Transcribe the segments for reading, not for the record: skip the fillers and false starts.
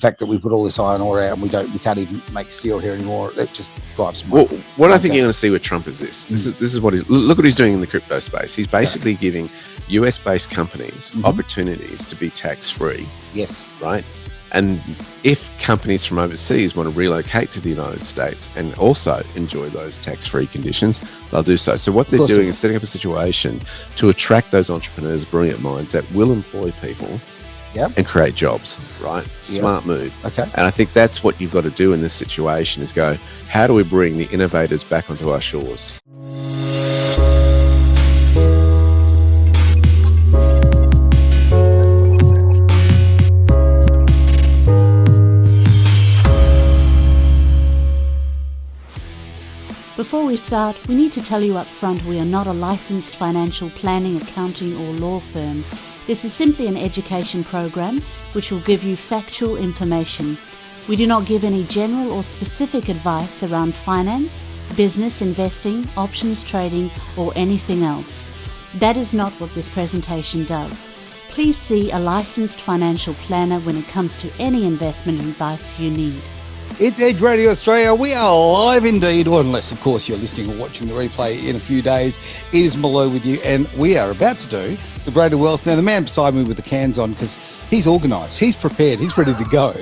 fact that we put all this iron ore out and we can't even make steel here anymore, it just drives me. Well, what I think you're going to see with Trump is this. This is what look what he's doing in the crypto space. He's basically giving US-based companies opportunities to be tax-free. Yes. Right? And if companies from overseas want to relocate to the United States and also enjoy those tax-free conditions, they'll do so. So what they're doing is setting up a situation to attract those entrepreneurs, brilliant minds that will employ people and create jobs, right? Smart move. Okay. And I think that's what you've got to do in this situation is go, how do we bring the innovators back onto our shores? Before we start, we need to tell you up front we are not a licensed financial planning, accounting or law firm. This is simply an education program which will give you factual information. We do not give any general or specific advice around finance, business, investing, options trading or anything else. That is not what this presentation does. Please see a licensed financial planner when it comes to any investment advice you need. It's Edge Radio Australia. We are live indeed, or unless, of course, you're listening or watching the replay in a few days. It is Malou with you, and we are about to do the Greater Wealth. Now, the man beside me with the cans on, because he's organised, he's prepared, he's ready to go.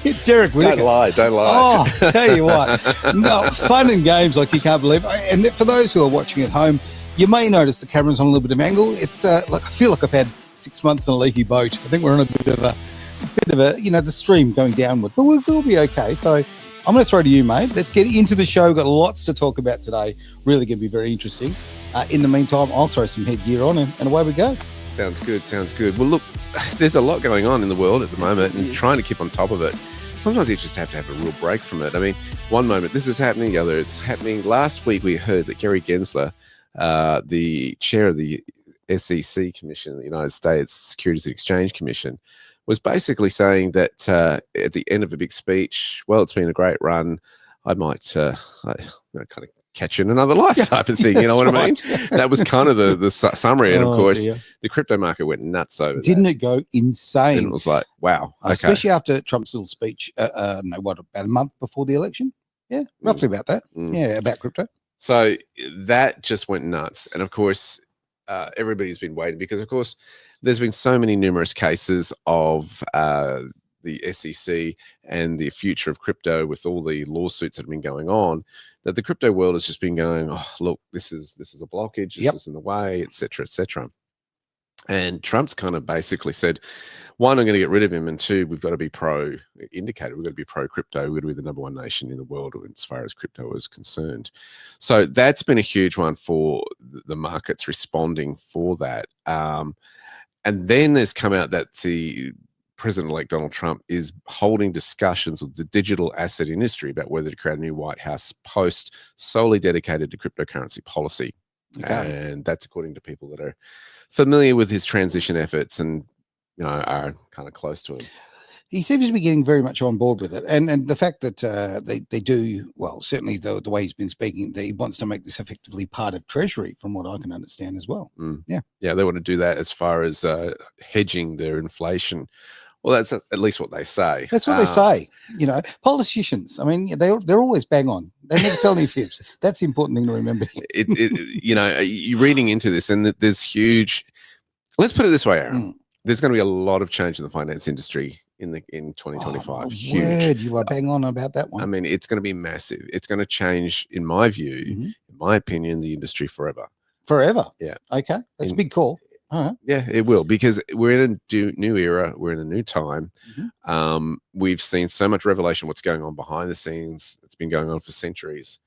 It's Derek Whittaker. Don't lie. Oh, tell you what. No, fun and games like you can't believe. And for those who are watching at home, you may notice the camera's on a little bit of angle. It's like I feel like I've had 6 months on a leaky boat. I think we're on a bit of a, the stream going downward, but we'll be okay. So I'm going to throw to you, mate. Let's get into the show. We've got lots to talk about today. Really going to be very interesting. In the meantime, I'll throw some headgear on and away we go. Sounds good. Well, look, there's a lot going on in the world at the moment and trying to keep on top of it. Sometimes you just have to have a real break from it. I mean, one moment this is happening, the other it's happening. Last week we heard that Gary Gensler, the chair of the SEC Commission in the United States, Securities and Exchange Commission, was basically saying that at the end of a big speech, well, it's been a great run. I might kind of catch you in another life type of thing. You know what I mean? That was kind of the summary. And of course, the crypto market went nuts over Didn't it go insane? And it was like, wow. Okay. Especially after Trump's little speech, about a month before the election? Yeah, roughly about that. Yeah, about crypto. So that just went nuts. And of course, everybody's been waiting because, of course, there's been so many numerous cases of the SEC and the future of crypto with all the lawsuits that have been going on, that the crypto world has just been going, oh, look, this is a blockage, this is in the way, et cetera, et cetera. And Trump's kind of basically said, one, I'm going to get rid of him, and two, we've got to be pro-indicator. We've got to be pro-crypto. We've got to be the number one nation in the world as far as crypto is concerned. So that's been a huge one for the markets responding for that. And then there's come out that the President-elect Donald Trump is holding discussions with the digital asset industry about whether to create a new White House post solely dedicated to cryptocurrency policy. Okay. And that's according to people that are familiar with his transition efforts and are kind of close to him. He seems to be getting very much on board with it. And the fact that they do, well, certainly the way he's been speaking, he wants to make this effectively part of Treasury, from what I can understand as well. Yeah, they want to do that as far as hedging their inflation. Well, that's at least what they say. That's what they say. Politicians, I mean, they're always bang on. They never tell any fibs. That's the important thing to remember. You're reading into this, and there's huge. Let's put it this way, Aaron. There's going to be a lot of change in the finance industry in 2025. Oh, huge. You are bang on about that one. I mean, it's going to be massive. It's going to change, in my view, in my opinion, the industry forever. Forever? Yeah. Okay. That's a big call. All right. Yeah, it will, because we're in a new era. We're in a new time. We've seen so much revelation of what's going on behind the scenes. It's been going on for centuries.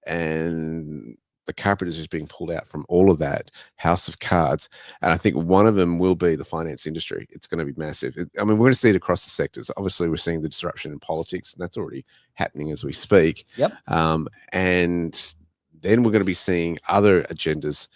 And the carpet is just being pulled out from all of that house of cards. And I think one of them will be the finance industry. It's going to be massive. We're going to see it across the sectors. Obviously, we're seeing the disruption in politics, and that's already happening as we speak. Yep. And then we're going to be seeing other agendas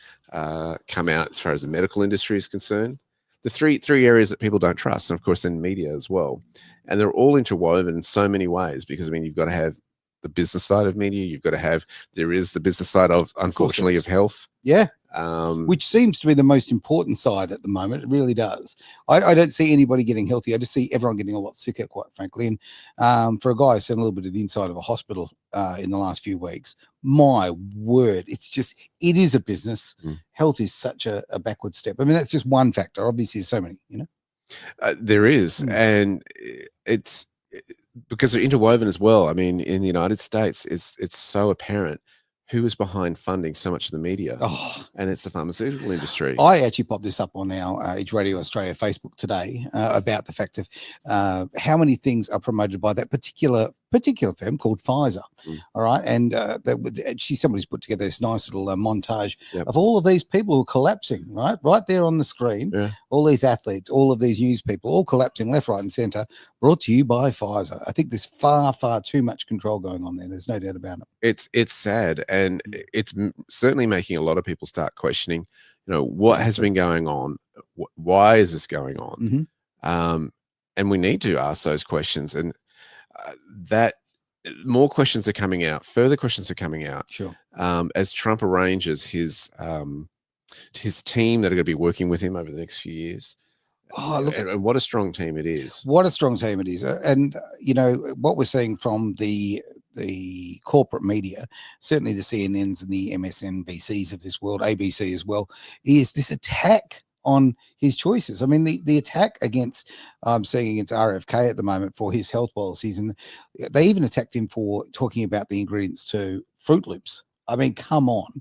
come out as far as the medical industry is concerned. The three areas that people don't trust, and of course, in media as well. And they're all interwoven in so many ways because, you've got to have the business side of media. You've got to have, there is the business side of, unfortunately, of health. Yeah. Um, Which seems to be the most important side at the moment. It really does. I don't see anybody getting healthy. I just see everyone getting a lot sicker, quite frankly. And for a guy who's seen a little bit of the inside of a hospital in the last few weeks, my word, it is a business. Health is such a backward step. I mean, that's just one factor. Obviously, there's so many, there is. And it's because they're interwoven as well. I mean, in the United States, it's so apparent who is behind funding so much of the media, and it's the pharmaceutical industry. I actually popped this up on our Age Radio Australia Facebook today about the fact of how many things are promoted by that particular firm called Pfizer. All right, and somebody's put together this nice little montage of all of these people who are collapsing, right there on the screen. All these athletes, all of these news people, all collapsing left, right, and centre. Brought to you by Pfizer. I think there's far, far too much control going on there. There's no doubt about it. It's sad, and it's certainly making a lot of people start questioning, what has been going on? Why is this going on? And we need to ask those questions, and that more questions are coming out. Further questions are coming out. Sure. As Trump arranges his team that are going to be working with him over the next few years. Look, and what a strong team it is. What a strong team it is. And, what we're seeing from the corporate media, certainly the CNNs and the MSNBCs of this world, ABC as well, is this attack on his choices. I mean, the attack against, I'm seeing against RFK at the moment for his health policies, and they even attacked him for talking about the ingredients to Fruit Loops. I mean, come on.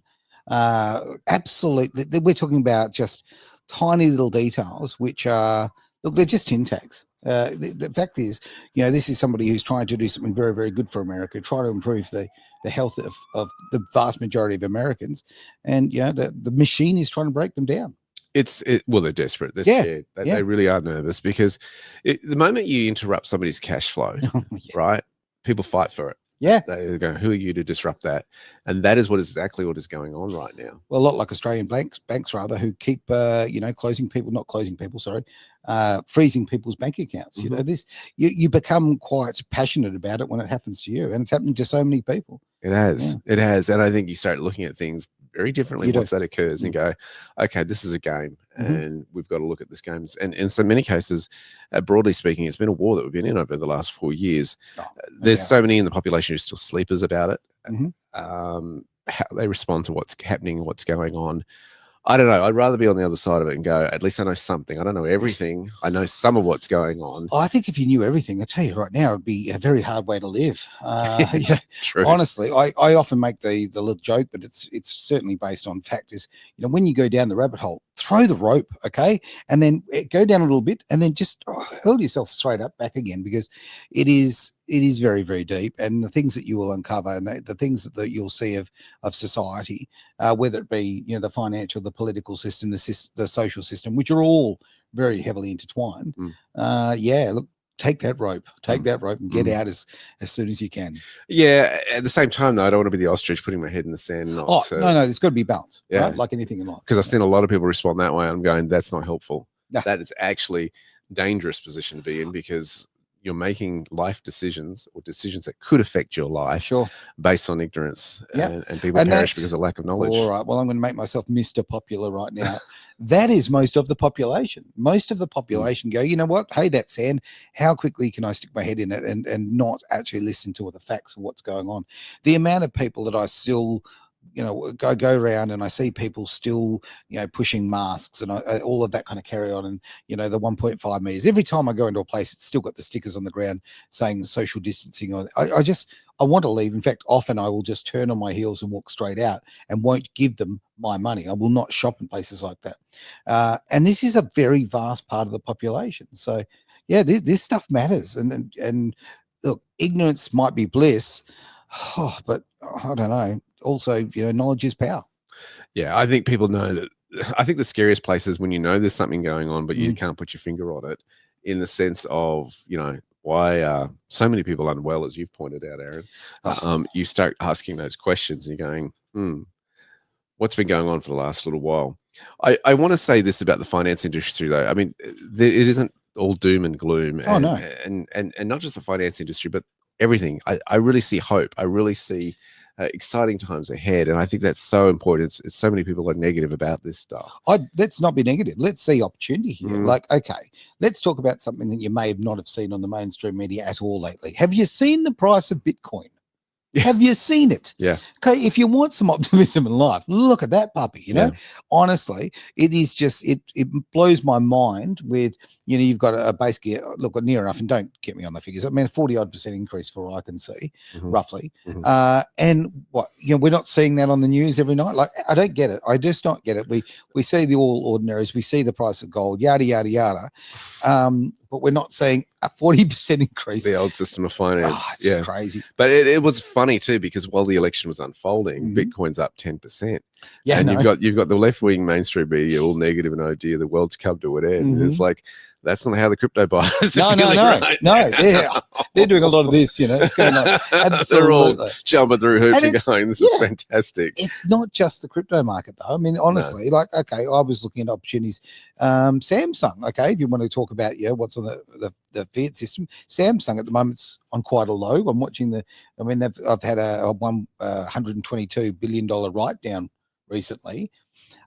Absolutely. We're talking about just tiny little details, which are, look, they're just tin tags. The fact is, this is somebody who's trying to do something very, very good for America, try to improve the health of the vast majority of Americans. And, the machine is trying to break them down. Well, they're desperate. They're scared. They really are nervous because the moment you interrupt somebody's cash flow, right, people fight for it. Yeah. They're going, who are you to disrupt that? And that is exactly what is going on right now. Well, a lot like Australian banks rather, who keep, freezing people's bank accounts. You become quite passionate about it when it happens to you, and it's happening to so many people. It has. It has. And I think you start looking at things very differently once that occurs and go, okay, this is a game and we've got to look at this game. And in so many cases, broadly speaking, it's been a war that we've been in over the last 4 years. There's so many in the population who are still sleepers about it. How they respond to what's happening, what's going on. I don't know. I'd rather be on the other side of it and go, at least I know something. I don't know everything. I know some of what's going on. I think if you knew everything, I tell you right now, it'd be a very hard way to live. True. Honestly, I often make the little joke, but it's certainly based on fact is, when you go down the rabbit hole, throw the rope, okay? And then go down a little bit and then just hurl yourself straight up back again, because it is very, very deep. And the things that you will uncover and the things that you'll see of society, whether it be, the financial, the political system, the social system, which are all very heavily intertwined. Look, take that rope and get out as soon as you can. Yeah. At the same time, though, I don't want to be the ostrich putting my head in the sand. No, there's got to be balance, right? Like anything in life. Because I've seen a lot of people respond that way. I'm going, that's not helpful. No. That is actually a dangerous position to be in, because you're making life decisions or decisions that could affect your life based on ignorance, and people perish because of lack of knowledge. All right. Well, I'm going to make myself Mr. Popular right now. That is most of the population. Most of the population go, you know what? Hey, that's sand. How quickly can I stick my head in it and not actually listen to the facts of what's going on? The amount of people that I still go around and I see people still, pushing masks and all of that kind of carry on, and, the 1.5 meters. Every time I go into a place, it's still got the stickers on the ground saying social distancing. I want to leave. In fact, often I will just turn on my heels and walk straight out and won't give them my money. I will not shop in places like that. And this is a very vast part of the population. So, this stuff matters. And look, ignorance might be bliss, but I don't know. Also, knowledge is power. Yeah, I think people know that. I think the scariest place is when there's something going on, but you can't put your finger on it, in the sense of, why are so many people unwell, as you've pointed out, Aaron. You start asking those questions and you're going, what's been going on for the last little while? I want to say this about the finance industry, though. I mean, it isn't all doom and gloom. No. And not just the finance industry, but everything. I really see hope. I really see exciting times ahead, and I think that's so important. It's so many people are negative about this stuff. Let's not be negative. Let's see opportunity here. Mm. Like, okay, let's talk about something that you may not have seen on the mainstream media at all lately. Have you seen the price of Bitcoin? Yeah. Have you seen it? Yeah. Okay, if you want some optimism in life, look at that puppy. You know, honestly, it is just it blows my mind. With you've got a basically look near enough, and don't get me on the figures. I mean, a 40-odd% increase for all I can see, roughly. And what we're not seeing that on the news every night. Like, I don't get it. I just not get it. We see the all ordinaries. We see the price of gold, yada yada yada. But we're not seeing a 40% increase. The old system of finance. Oh, it's just crazy. But it was funny too, because while the election was unfolding, Bitcoin's up 10%. Yeah, and you've got the left-wing mainstream media all negative and idea the world's come to an end. And it's like, that's not how the crypto buyers are feeling right now. They're doing a lot of this, it's going on. Absolutely. They're all jumping through hoops and going, this is fantastic. It's not just the crypto market, though. I mean, honestly, okay, I was looking at opportunities. Samsung, okay, if you want to talk about what's on the fiat system, Samsung at the moment's on quite a low. I'm watching I've had a $122 billion write-down recently.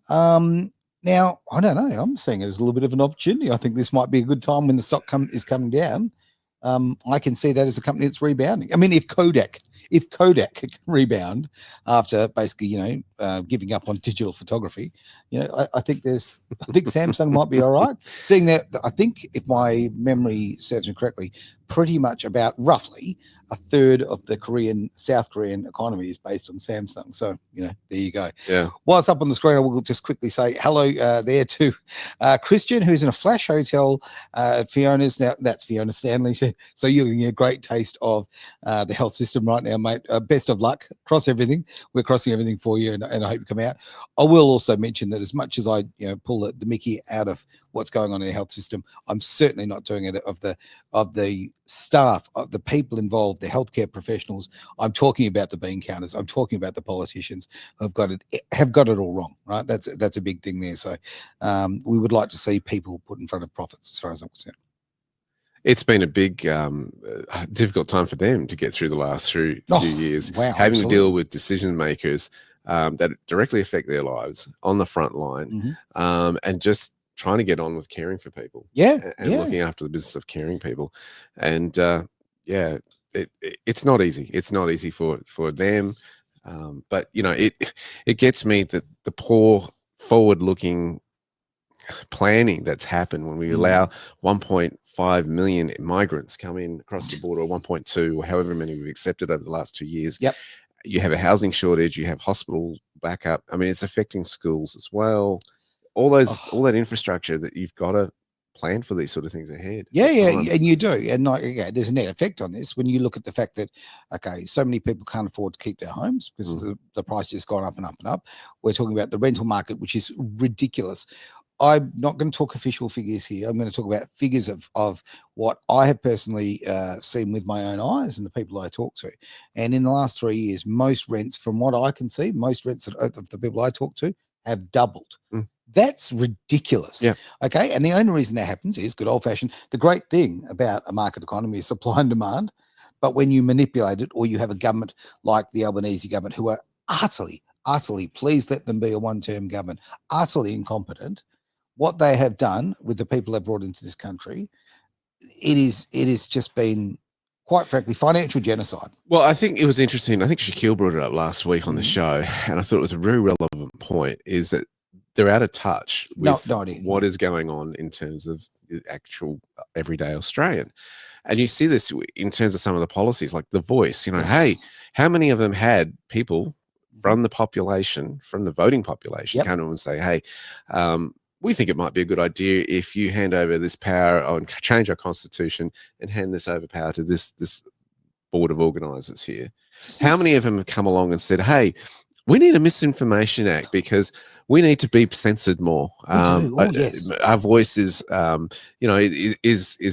Now, I don't know. I'm seeing it as a little bit of an opportunity. I think this might be a good time when the stock is coming down. I can see that as a company that's rebounding. I mean, if Kodak can rebound after basically, giving up on digital photography, I think Samsung might be all right. Seeing that, I think if my memory serves me correctly, pretty much about roughly a third of the South Korean economy is based on Samsung. So, there you go. Yeah. While it's up on the screen, I will just quickly say hello there to Christian, who's in a flash hotel. Fiona's now, that's Fiona Stanley. So you're getting a great taste of the health system right now, mate. Best of luck. Cross everything. We're crossing everything for you, and I hope you come out. I will also mention that as much as I pull the mickey out of what's going on in the health system, I'm certainly not doing it of the staff, of the people involved, the healthcare professionals. I'm talking about the bean counters. I'm talking about the politicians who have got it all wrong, right? That's a big thing there. So we would like to see people put in front of profits, as far as I'm concerned. It's been a big, difficult time for them to get through the last few years, having to deal with decision makers that directly affect their lives on the front line, and just trying to get on with caring for people, and looking after the business of caring people, and it's not easy. It's not easy for them, but it gets me that the poor forward-looking planning that's happened when we allow 1.5 million migrants come in across the border, or 1.2, or however many we've accepted over the last 2 years. You have a housing shortage, you have hospital backup. I mean, it's affecting schools as well. All that infrastructure that you've got to plan for these sort of things ahead. And you do. And there's a net effect on this when you look at the fact that, so many people can't afford to keep their homes because the price has gone up and up and up. We're talking about the rental market, which is ridiculous. I'm not going to talk official figures here. I'm going to talk about figures of what I have personally seen with my own eyes and the people I talk to. And in the last 3 years, most rents, from what I can see, most rents of the people I talk to have doubled. That's ridiculous. Okay. And the only reason that happens is good old fashioned. The great thing about a market economy is supply and demand. But when you manipulate it, or you have a government like the Albanese government, who are utterly, please let them be a one-term government, utterly incompetent, what they have done with the people they brought into this country, it is just been, quite frankly, financial genocide. Well, I think it was interesting. I think Shaquille brought it up last week on the show, and I thought it was a very relevant point, is that they're out of touch with what is going on in terms of the actual everyday Australian. And you see this in terms of some of the policies, like The Voice. Hey, how many of them had people from the population, from the voting population, come to them and say, hey, we think it might be a good idea if you hand over this power and change our constitution and hand this over power to this board of organisers here. How many of them have come along and said, hey, we need a Misinformation Act because we need to be censored more. Our voice is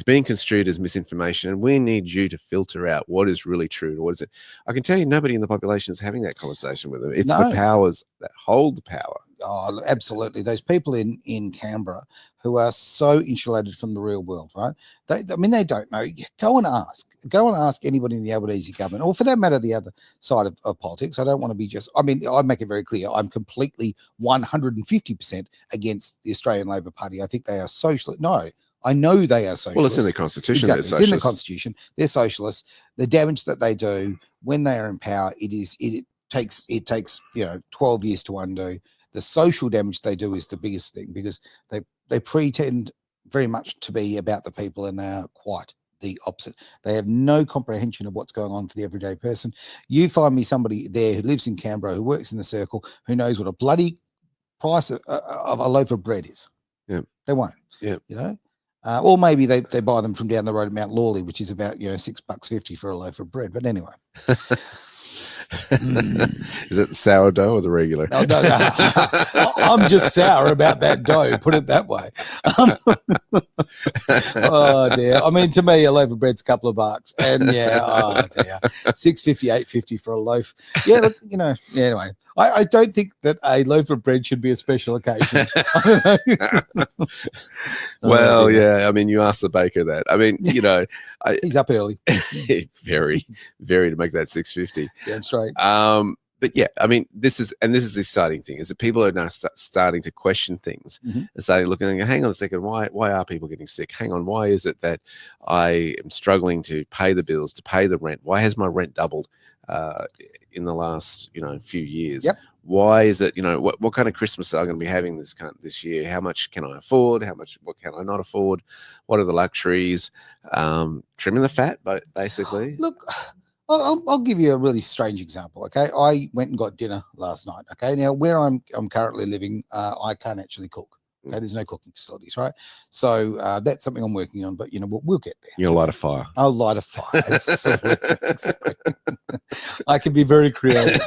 being construed as misinformation, and we need you to filter out what is really true and what is it. I can tell you, nobody in the population is having that conversation with them. It's the powers that hold the power. Oh, absolutely. Those people in Canberra who are so insulated from the real world, right? They don't know. Go and ask anybody in the Albanese government, or for that matter, the other side of politics. I don't want to be I make it very clear. I'm completely 150% against the Australian Labor Party. I think they are socialist. No, I know they are socialist. Well, it's in the Constitution. Exactly. It's in the Constitution. They're socialists. The damage that they do when they are in power, it takes 12 years to undo. The social damage they do is the biggest thing, because they pretend very much to be about the people, and they are quite the opposite. They have no comprehension of what's going on for the everyday person. You find me somebody there who lives in Canberra, who works in the circle, who knows what a bloody price of a loaf of bread is. Yeah. They won't. Yeah. Or maybe they buy them from down the road at Mount Lawley, which is about $6.50 for a loaf of bread. But anyway. Is it the sourdough or the regular? No. I'm just sour about that dough, put it that way. Oh dear. I mean, to me, a loaf of bread's a couple of bucks, and oh dear, $6.50, $8.50 for a loaf. Yeah, look, anyway, I don't think that a loaf of bread should be a special occasion. Well, yeah. I mean, you asked the baker that. I mean, he's up early. Very, very to make that $6.50. Damn straight. But yeah, I mean, this is the exciting thing, is that people are now starting to question things and starting looking and go, hang on a second, why are people getting sick? Hang on, why is it that I am struggling to pay the bills, to pay the rent? Why has my rent doubled in the last few years? Yep. Why is it, what kind of Christmas are I going to be having this year? How much can I afford? What can I not afford? What are the luxuries? Trimming the fat, basically. Look, I'll give you a really strange example. Okay, I went and got dinner last night. Okay, now where I'm currently living, I can't actually cook. Okay, there's no cooking facilities, right? So that's something I'm working on. But we'll get there. You'll light a fire. I'll light a fire. Absolutely. I can be very creative.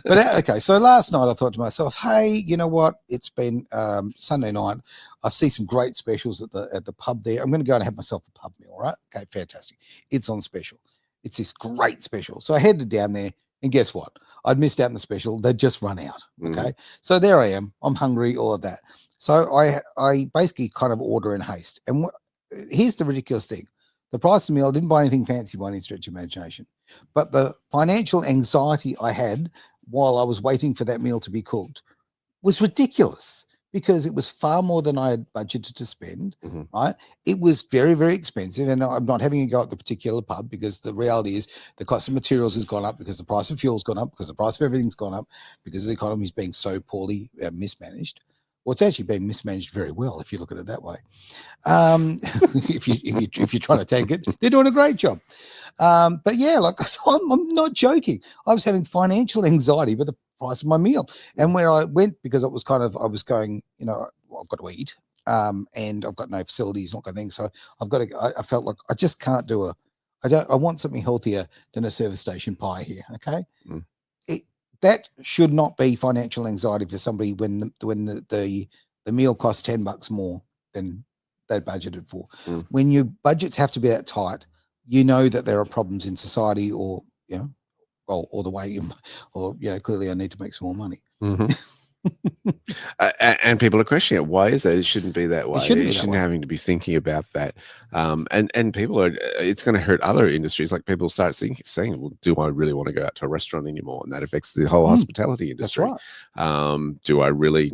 But okay, so last night I thought to myself, hey, you know what? It's been Sunday night. I see some great specials at the pub there. I'm going to go and have myself a pub meal, right? Okay, fantastic. It's on special. It's this great special. So I headed down there, and guess what? I'd missed out on the special. They'd just run out. Okay. So there I am. I'm hungry, all of that. So I basically kind of order in haste. And here's the ridiculous thing. The price of the meal, I didn't buy anything fancy by any stretch of imagination. But the financial anxiety I had while I was waiting for that meal to be cooked was ridiculous, because it was far more than I had budgeted to spend, right? It was very, very expensive, and I'm not having a go at the particular pub, because the reality is the cost of materials has gone up, because the price of fuel's gone up, because the price of everything's gone up, because the economy is being so poorly mismanaged. Well, it's actually been mismanaged very well, if you look at it that way. If you're trying to tank it, they're doing a great job. But yeah, I'm not joking. I was having financial anxiety with the price of my meal, and where I went, because I was going, I've got to eat, and I've got no facilities, not got things, so I've got to. I felt like I just can't do I want something healthier than a service station pie here. Okay. That should not be financial anxiety for somebody when the meal costs $10 more than they budgeted for. When your budgets have to be that tight, that there are problems in society, or or the way, or clearly I need to make some more money. And people are questioning it. Why is that? It shouldn't be that way. You shouldn't having to be thinking about that. And people are. It's going to hurt other industries. Like people start saying, "Well, do I really want to go out to a restaurant anymore?" And that affects the whole hospitality industry. That's right. Do I really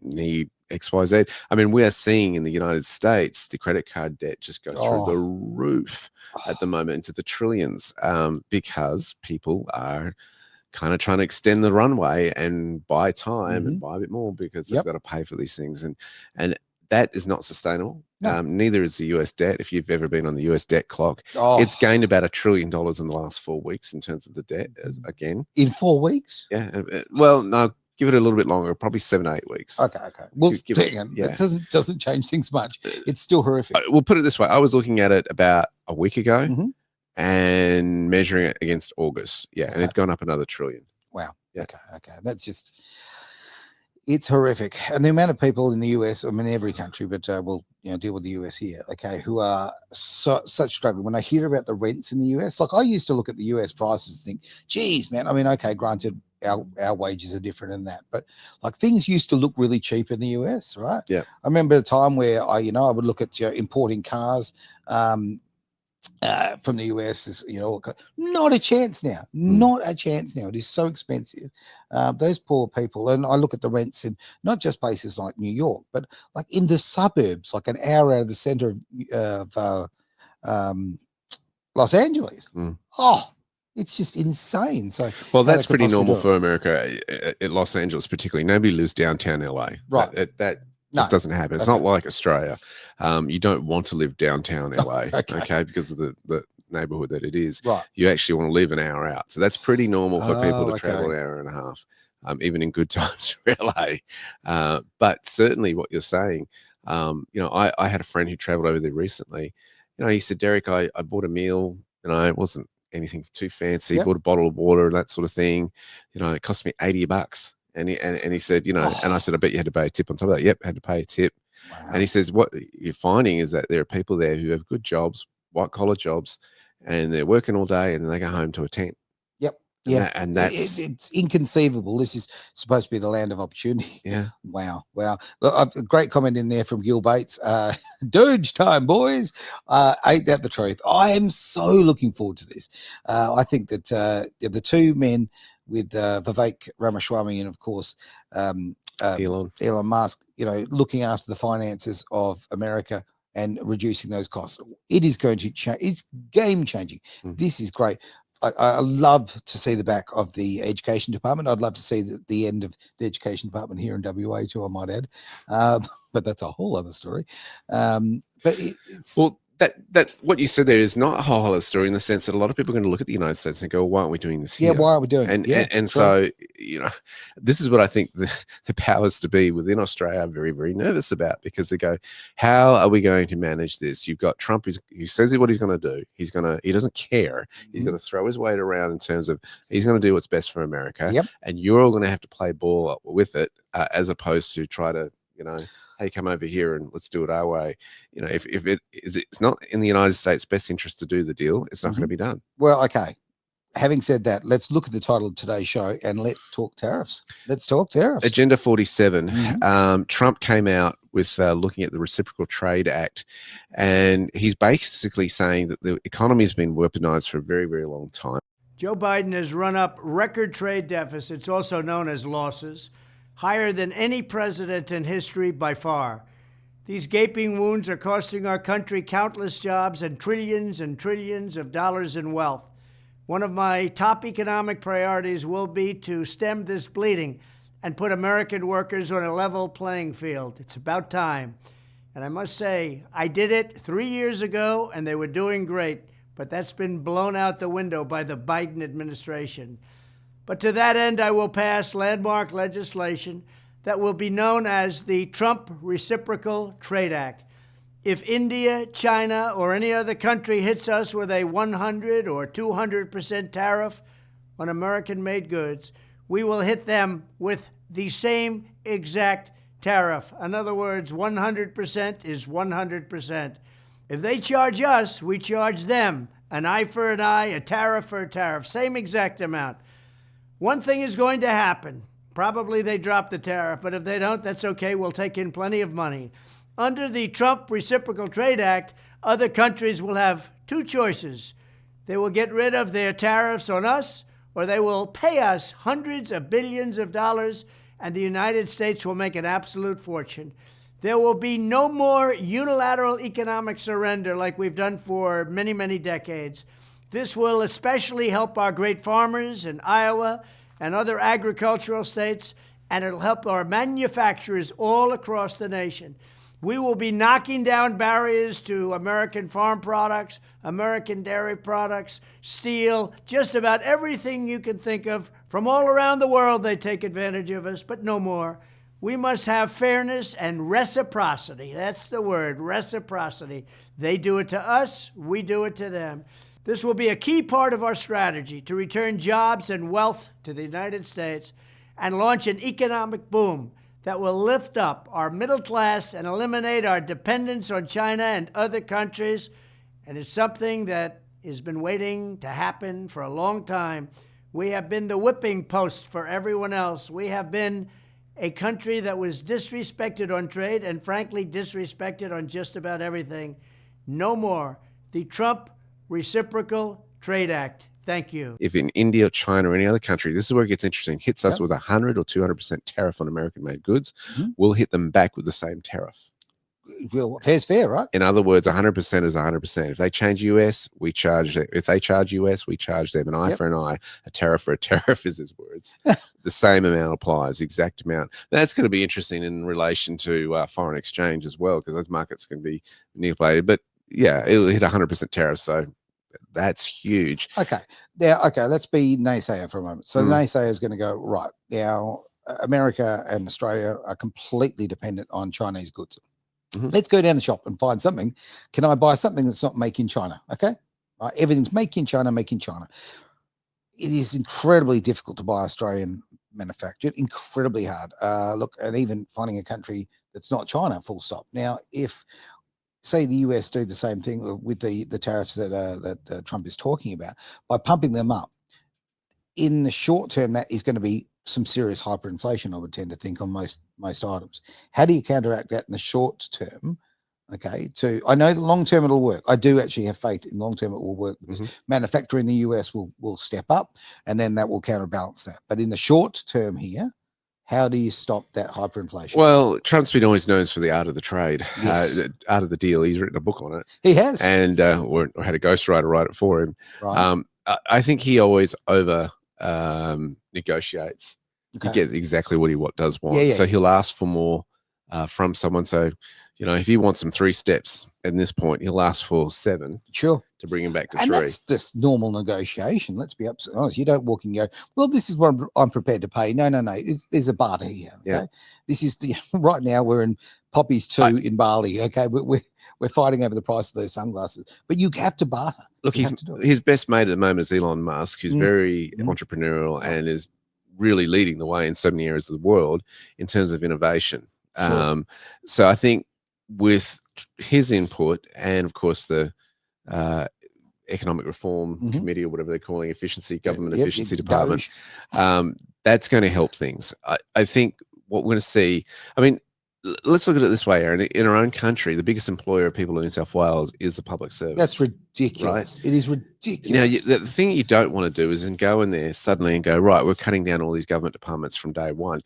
need XYZ? I mean, we are seeing in the United States the credit card debt just go through the roof at the moment, into the trillions, because people are kind of trying to extend the runway and buy time and buy a bit more, because they've got to pay for these things, and that is not sustainable. No. Neither is the US debt. If you've ever been on the US debt clock, it's gained about $1 trillion in the last 4 weeks in terms of the debt. Again, in 4 weeks? Yeah. Well, no, give it a little bit longer, probably 7 to 8 weeks. Okay. Well, it doesn't change things much. It's still horrific. We'll put it this way. I was looking at it about a week ago. And measuring it against August. Yeah. And it'd gone up another $1 trillion. Wow. Yeah. Okay. That's just, it's horrific. And the amount of people in the US, I mean, every country, but we'll deal with the US here, okay, who are such struggling. When I hear about the rents in the US, like I used to look at the US prices and think, geez, man, I mean, okay, granted, our wages are different in that. But like things used to look really cheap in the US, right? Yeah. I remember a time where I would look at importing cars from the US is, not a chance now. Not a chance now. It is so expensive. Those poor people, and I look at the rents in not just places like New York, but like in the suburbs, like an hour out of the center of Los Angeles. Oh, it's just insane. So, well, that's pretty normal for America, in Los Angeles particularly. Nobody lives downtown LA. Right. That just doesn't happen. It's not like Australia. You don't want to live downtown LA, okay, because of the neighborhood that it is. Right. You actually want to live an hour out. So that's pretty normal for people to travel an hour and a half, even in good times for LA. But certainly what you're saying, I had a friend who traveled over there recently. He said, Derek, I bought a meal, it wasn't anything too fancy. Bought a bottle of water and that sort of thing. It cost me $80. And he said, and I said, I bet you had to pay a tip on top of that. Yep, had to pay a tip. Wow. And he says, what you're finding is that there are people there who have good jobs, white collar jobs, and they're working all day and then they go home to a tent. Yep. And that's it's inconceivable. This is supposed to be the land of opportunity. Yeah. Wow. Look, a great comment in there from Gil Bates. Doge time, boys. Ain't that the truth? I am so looking forward to this. I think that the two men with Vivek Ramaswamy and of course Elon Musk, looking after the finances of America and reducing those costs. It is going to change. It's game changing. This is great. I love to see the back of the education department. I'd love to see the end of the education department here in WA too, I might add. But that's a whole other story. But it's... Well, that what you said there is not a whole other story in the sense that a lot of people are going to look at the United States and go, why aren't we doing this here? Yeah, why aren't we doing it? And so, this is what I think the powers to be within Australia are very, very nervous about, because they go, how are we going to manage this? You've got Trump who says what he's going to do. He doesn't care. He's going to throw his weight around in terms of he's going to do what's best for America. Yep. And you're all going to have to play ball with it, as opposed to try to, hey, come over here and let's do it our way. If it's not in the United States' best interest to do the deal, it's not going to be done. Well, okay. Having said that, let's look at the title of today's show and let's talk tariffs. Let's talk tariffs. Agenda 47. Trump came out with looking at the Reciprocal Trade Act, and he's basically saying that the economy has been weaponized for a very, very long time. Joe Biden has run up record trade deficits, also known as losses, higher than any president in history by far. These gaping wounds are costing our country countless jobs and trillions of dollars in wealth. One of my top economic priorities will be to stem this bleeding and put American workers on a level playing field. It's about time. And I must say, I did it 3 years ago, and they were doing great, but that's been blown out the window by the Biden administration. But to that end, I will pass landmark legislation that will be known as the Trump Reciprocal Trade Act. If India, China, or any other country hits us with a 100 or 200% tariff on American-made goods, we will hit them with the same exact tariff. In other words, 100% is 100%. If they charge us, we charge them. An eye for an eye, a tariff for a tariff, same exact amount. One thing is going to happen. Probably they drop the tariff, but if they don't, that's okay. We'll take in plenty of money. Under the Trump Reciprocal Trade Act, other countries will have two choices. They will get rid of their tariffs on us, or they will pay us hundreds of billions of dollars, and the United States will make an absolute fortune. There will be no more unilateral economic surrender like we've done for many, many decades. This will especially help our great farmers in Iowa and other agricultural states, and it'll help our manufacturers all across the nation. We will be knocking down barriers to American farm products, American dairy products, steel, just about everything you can think of. From all around the world, they take advantage of us, but no more. We must have fairness and reciprocity. That's the word, reciprocity. They do it to us, we do it to them. This will be a key part of our strategy to return jobs and wealth to the United States and launch an economic boom that will lift up our middle class and eliminate our dependence on China and other countries. And it's something that has been waiting to happen for a long time. We have been the whipping post for everyone else. We have been a country that was disrespected on trade and, frankly, disrespected on just about everything. No more. The Trump Reciprocal Trade Act. Thank you. If in India or China or any other country, this is where it gets interesting, hits us with 100 or 200% tariff on American-made goods, we'll hit them back with the same tariff. Well, fair's fair, right? In other words, 100% is 100%. If they change US, we charge them. If they charge US, we charge them. An eye for an eye, a tariff for a tariff is his words. The same amount applies, exact amount. That's going to be interesting in relation to foreign exchange as well, because those markets can be manipulated. But yeah, it'll hit 100% tariff. So that's huge. Okay. Now, let's be naysayer for a moment. So the naysayer is going to go, right, now America and Australia are completely dependent on Chinese goods. Let's go down the shop and find something. Can I buy something that's not made in China? Okay. Right. Everything's made in China, made in China. It is incredibly difficult to buy Australian manufactured, incredibly hard. Look, and even finding a country that's not China, full stop. Now, if say the US do the same thing with the tariffs that Trump is talking about, by pumping them up, in the short term, that is going to be some serious hyperinflation, I would tend to think, on most items. How do you counteract that in the short term? Okay, I know the long term it'll work. I do actually have faith in long term it will work, because manufacturing in the US will step up, and then that will counterbalance that. But in the short term here, how do you stop that hyperinflation? Well, Trump's been always known for the art of the trade, Yes. art of the deal. He's written a book on it. He has, and or had a ghostwriter write it for him. right. I think he always over negotiates. Okay. He gets exactly what he does want. Yeah. So he'll ask for more from someone. So, you know, if he wants some 3 steps at this point, he'll ask for 7 Sure. to bring him back to And 3. that's just normal negotiation. Let's be absolutely honest. You don't walk and go, well, this is what I'm prepared to pay. No. There's a barter here. Okay. Yeah. This is right now we're in Poppies 2 in Bali. Okay. We're fighting over the price of those sunglasses, but you have to barter. Look, his best mate at the moment is Elon Musk, who's very entrepreneurial and is really leading the way in so many areas of the world in terms of innovation. Sure. So I think with his input, and of course the economic reform committee, or whatever they're calling, government efficiency department, that's going to help things. I think what we're going to see, I mean, let's look at it this way, Aaron. In our own country, the biggest employer of people in New South Wales is the public service. That's ridiculous. Right? It is ridiculous. Now, the thing you don't want to do is go in there suddenly and go, right, we're cutting down all these government departments from day one.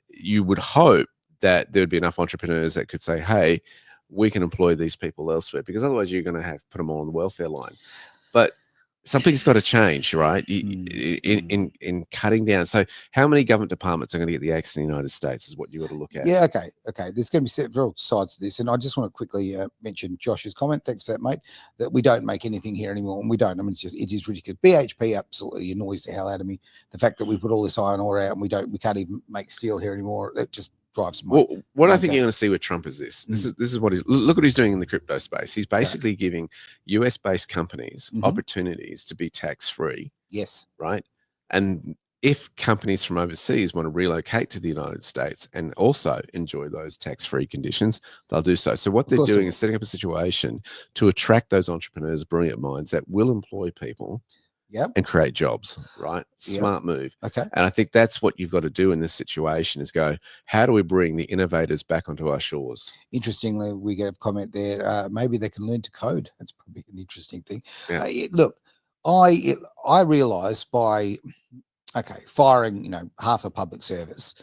You would hope that there would be enough entrepreneurs that could say, hey, we can employ these people elsewhere, because otherwise you're going to put them all on the welfare line. But something's got to change, right? In cutting down. So how many government departments are going to get the axe in the United States is what you got to look at. Yeah, okay. There's going to be several sides to this. And I just want to quickly mention Josh's comment. Thanks for that, mate, that we don't make anything here anymore. And we don't. I mean, it is ridiculous. BHP absolutely annoys the hell out of me. The fact that we put all this iron ore out and we can't even make steel here anymore. That just drives me. Well, what I think you're going to see with Trump is this. This is what look what he's doing in the crypto space. He's basically giving US-based companies opportunities to be tax-free. Yes. Right. And if companies from overseas want to relocate to the United States and also enjoy those tax-free conditions, they'll do so. So what they're doing is setting up a situation to attract those entrepreneurs, brilliant minds that will employ people. Yep. And create jobs, right? Smart move. Okay. And I think that's what you've got to do in this situation is go, how do we bring the innovators back onto our shores? Interestingly, we get a comment there. Maybe they can learn to code. That's probably an interesting thing. Yeah. Look, I realize by, firing, half the public service,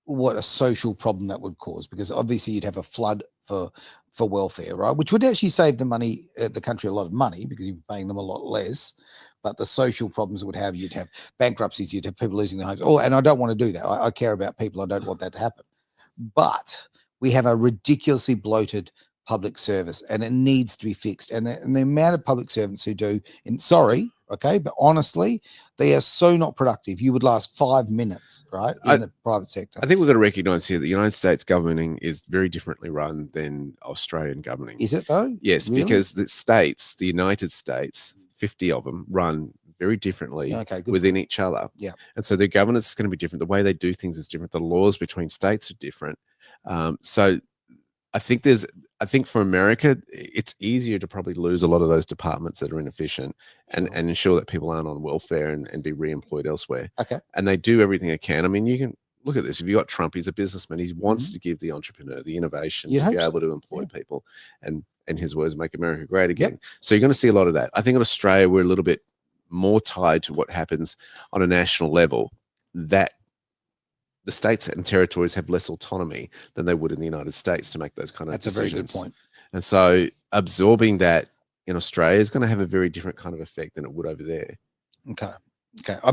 what a social problem that would cause, because obviously you'd have a flood for welfare, right? Which would actually save the country a lot of money, because you're paying them a lot less. But the social problems it would have, you'd have bankruptcies, you'd have people losing their homes. And I don't want to do that. I care about people. I don't want that to happen. But we have a ridiculously bloated public service, and it needs to be fixed. And the amount of public servants who do, but honestly, they are so not productive. You would last 5 minutes, right, in the private sector. I think we've got to recognise here that the United States governing is very differently run than Australian governing. Is it though? Yes, really? Because the United States, 50 of them, run very differently within each other. Yeah. And so their governance is going to be different. The way they do things is different. The laws between states are different. So I think for America, it's easier to probably lose a lot of those departments that are inefficient and ensure that people aren't on welfare and be re-employed elsewhere. Okay. And they do everything they can. I mean, you can look at this. If you got Trump, he's a businessman. He wants to give the entrepreneur the innovation You'd to be hope so. able to employ people and his words, make America great again. Yep. So you're going to see a lot of that. I think in Australia, we're a little bit more tied to what happens on a national level, that the states and territories have less autonomy than they would in the United States to make those kind of decisions. That's a very good point. And so absorbing that in Australia is going to have a very different kind of effect than it would over there. Okay.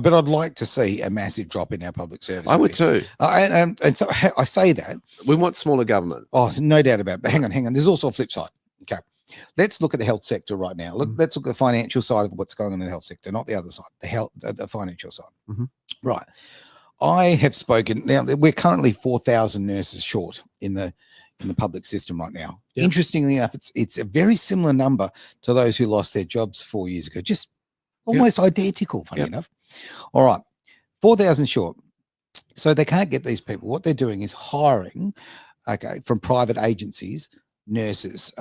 But I'd like to see a massive drop in our public service. I would too. And so I say that. We want smaller government. Oh, no doubt about it. But hang on. There's also a flip side. Okay. Let's look at the health sector right now. Let's look at the financial side of what's going on in the health sector, not the other side, the financial side. Right. I have spoken. Now, we're currently 4,000 nurses short in the public system right now. Yep. Interestingly enough, it's a very similar number to those who lost their jobs 4 years ago. Just almost identical, funny enough. All right, 4,000 short. So they can't get these people. What they're doing is hiring, from private agencies, nurses,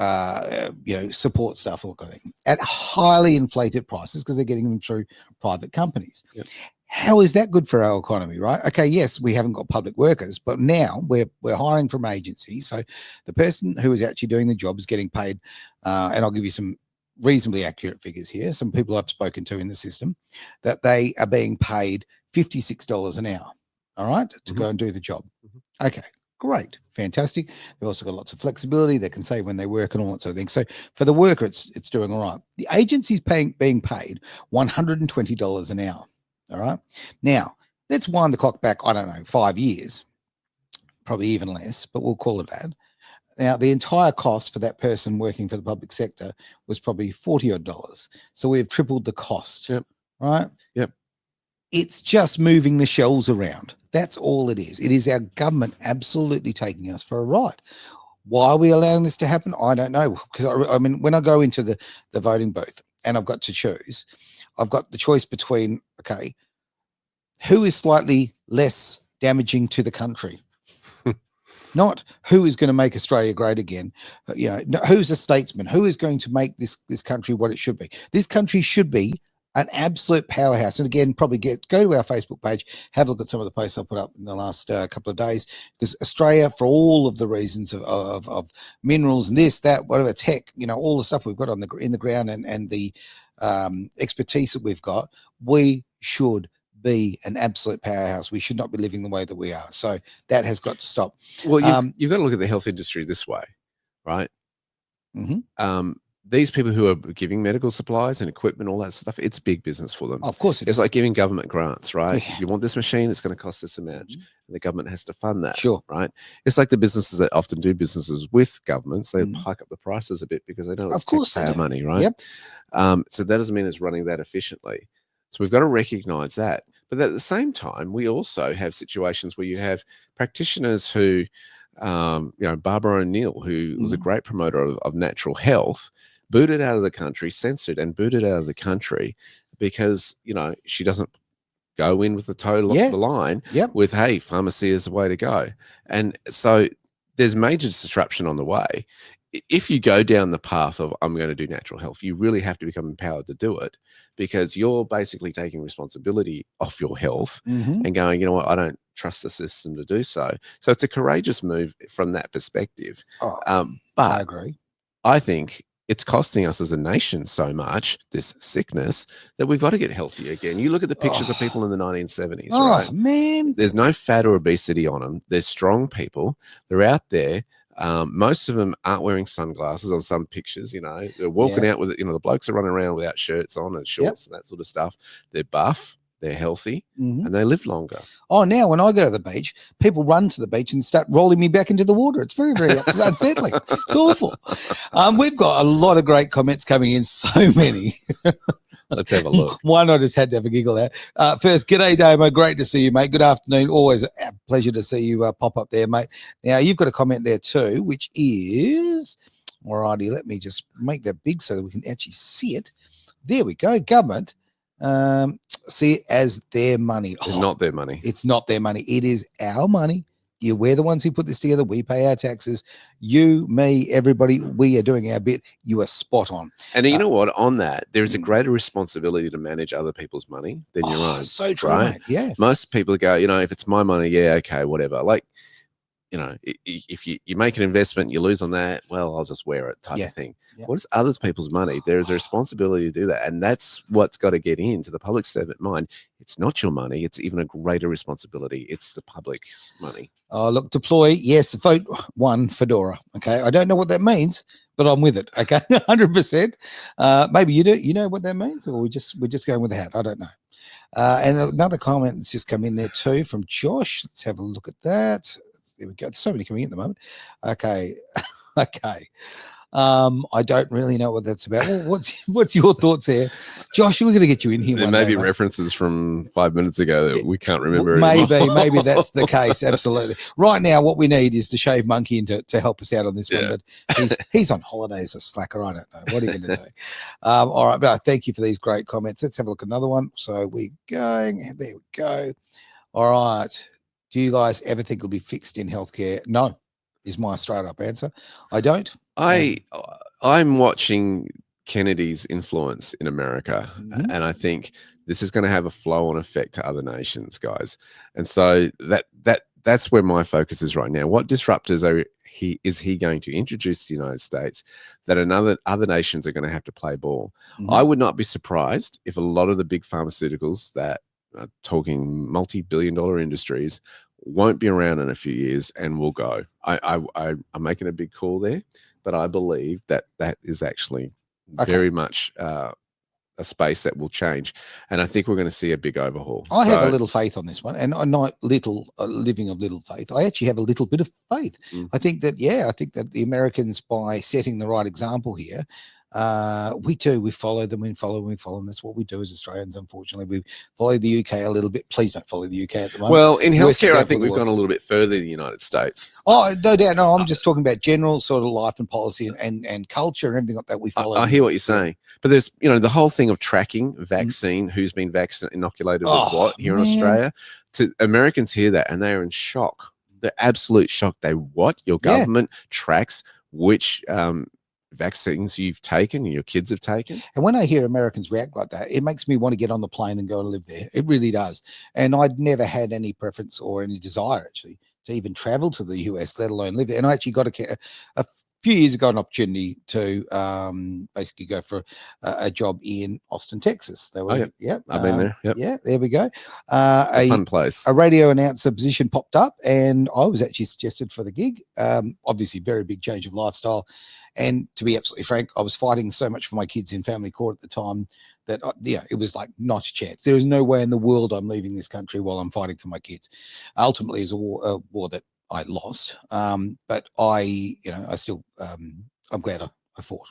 support staff, all kind of thing, at highly inflated prices because they're getting them through private companies. Yep. How is that good for our economy, right? Okay, yes, we haven't got public workers, but now we're hiring from agencies. So the person who is actually doing the job is getting paid, and I'll give you some reasonably accurate figures here. Some people I've spoken to in the system, that they are being paid $56 an hour, all right, to go and do the job. Okay, great, fantastic. They've also got lots of flexibility. They can say when they work and all that sort of thing. So for the worker, it's doing all right. The agency's being paid $120 an hour. All right. Now, let's wind the clock back, I don't know, 5 years, probably even less, but we'll call it that. Now, the entire cost for that person working for the public sector was probably $40 odd. So we've tripled the cost. Yep. Right? Yep. It's just moving the shells around. That's all it is. It is our government absolutely taking us for a ride. Why are we allowing this to happen? I don't know. Because, I mean, when I go into the voting booth and I've got to choose, I've got the choice between, okay, who is slightly less damaging to the country? Not who is going to make Australia great again. Who's a statesman? Who is going to make this country what it should be? This country should be an absolute powerhouse. And again, probably go to our Facebook page, have a look at some of the posts I put up in the last couple of days, because Australia, for all of the reasons of minerals and this, that, whatever, tech, all the stuff we've got in the ground and the expertise that we've got, we should be an absolute powerhouse. We should not be living the way that we are. So that has got to stop. Well, you've got to look at the health industry this way, right? These people who are giving medical supplies and equipment, all that stuff, it's big business for them. Of course it is. It's like giving government grants, right? Yeah. You want this machine, it's going to cost this amount. And the government has to fund that, right? It's like the businesses that often do businesses with governments, they hike up the prices a bit because they know it's taxpayer money, right? Yep. So that doesn't mean it's running that efficiently. So we've got to recognize that. But at the same time, we also have situations where you have practitioners who, Barbara O'Neill, who was a great promoter of natural health, booted out of the country, censored and booted out of the country because, she doesn't go in with the toe off the line with, hey, pharmacy is the way to go. And so there's major disruption on the way. If you go down the path of I'm going to do natural health, you really have to become empowered to do it, because you're basically taking responsibility off your health and going, you know what, I don't trust the system to do so. So it's a courageous move from that perspective. But I agree. I think it's costing us as a nation so much, this sickness, that we've got to get healthy again. You look at the pictures of people in the 1970s, right? Man. There's no fat or obesity on them. They're strong people. They're out there. Most of them aren't wearing sunglasses on some pictures, they're walking out with it. The blokes are running around without shirts on and shorts and that sort of stuff. They're buff, they're healthy, and they live longer. Oh, now when I go to the beach, people run to the beach and start rolling me back into the water. It's very, very unsettling. It's awful. We've got a lot of great comments coming in, so many. Let's have a look. Why not? Just had to have a giggle there. First, g'day, Damo. Great to see you, mate. Good afternoon. Always a pleasure to see you pop up there, mate. Now, you've got a comment there too, which is, all righty, let me just make that big so that we can actually see it. There we go. Government see it as their money. It's not their money. It's not their money. It is our money we're the ones who put this together. We pay our taxes. You, me, everybody, we are doing our bit. You are spot on. And you know what? On that, there's a greater responsibility to manage other people's money than your own. So true, right? mate. Yeah. Most people go, if it's my money, yeah, okay, whatever. Like, if you make an investment, you lose on that, well, I'll just wear it type of thing. Yeah. What is other people's money? There's a responsibility to do that. And that's what's got to get into the public servant mind. It's not your money. It's even a greater responsibility. It's the public's money. Oh, look, deploy. Yes, vote 1 Fedora. Okay. I don't know what that means, but I'm with it. Okay. 100%. Maybe you do. You know what that means, or we're just going with the hat. I don't know. And another comment that's just come in there too from Josh. Let's have a look at that. There we go. There's so many coming in at the moment. Okay. Okay. I don't really know what that's about. Well, what's your thoughts there, Josh? We're going to get you in here. There may be references from 5 minutes ago that we can't remember. Maybe that's the case. Absolutely. Right now, what we need is the shave monkey to help us out on this one. But he's on holidays, a slacker. I don't know. What are you going to do? All right. But thank you for these great comments. Let's have a look at another one. So we're going. There we go. All right. Do you guys ever think it'll be fixed in healthcare? No, is my straight up answer. I don't. I'm watching Kennedy's influence in America, and I think this is going to have a flow-on effect to other nations, guys. And so that's where my focus is right now. What disruptors is he going to introduce to the United States that other nations are going to have to play ball? I would not be surprised if a lot of the big pharmaceuticals that are talking multi-billion-dollar industries won't be around in a few years and will go. I'm making a big call there, but I believe that is actually very much a space that will change, and I think we're going to see a big overhaul. I have a little faith on this one, and I'm not living of little faith. I actually have a little bit of faith. I think that the Americans, by setting the right example here, we follow them, we follow them. That's what we do as Australians. Unfortunately, we follow the UK a little bit. Please don't follow the UK at the moment. Well, in healthcare, I think we've gone a little bit further than the United States. Oh, no doubt. No, I'm just talking about general sort of life and policy and culture and everything like that. We follow. I hear what you're saying, but there's the whole thing of tracking vaccine, who's been inoculated with what here in Australia. To Americans hear that and they are in shock. They're absolute shock. Your government tracks which vaccines you've taken and your kids have taken. And when I hear Americans react like that, it makes me want to get on the plane and go and live there. It really does. And I'd never had any preference or any desire actually to even travel to the US, let alone live there. And I actually got a few years ago an opportunity to basically go for a job in Austin, Texas. They were, I've been there. Yep. Yeah, there we go. A fun place. A radio announcer position popped up, and I was actually suggested for the gig. Obviously, very big change of lifestyle. And to be absolutely frank, I was fighting so much for my kids in family court at the time that, it was like not a chance. There is no way in the world I'm leaving this country while I'm fighting for my kids. Ultimately, it's a war that I lost. But I still, I'm glad I fought.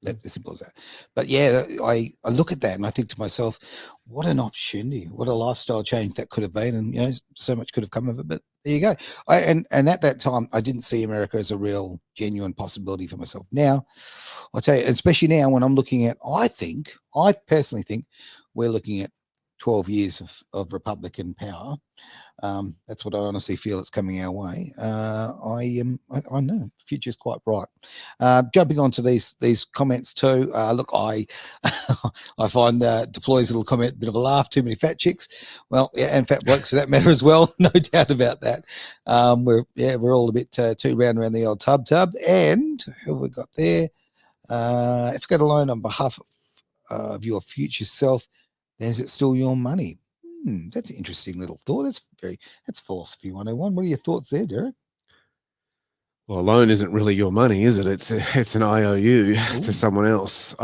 That's as simple as that. But yeah, I look at that and I think to myself, what an opportunity, what a lifestyle change that could have been, and so much could have come of it. But there you go. And at that time, I didn't see America as a real, genuine possibility for myself. Now, I'll tell you, especially now when I'm looking at, I personally think we're looking at 12 years of Republican power. That's what I honestly feel it's coming our way. I know the future is quite bright. Jumping on to these comments too. Look, I find Deploy's little comment a bit of a laugh. Too many fat chicks. Well, yeah, and fat blokes for that matter as well. No doubt about that. We're all a bit too round around the old tub. And who have we got there? If you got a loan on behalf of your future self, then is it still your money? That's an interesting little thought. That's philosophy 101. What are your thoughts there, Derek? Well, a loan isn't really your money, is it? It's an IOU to someone else.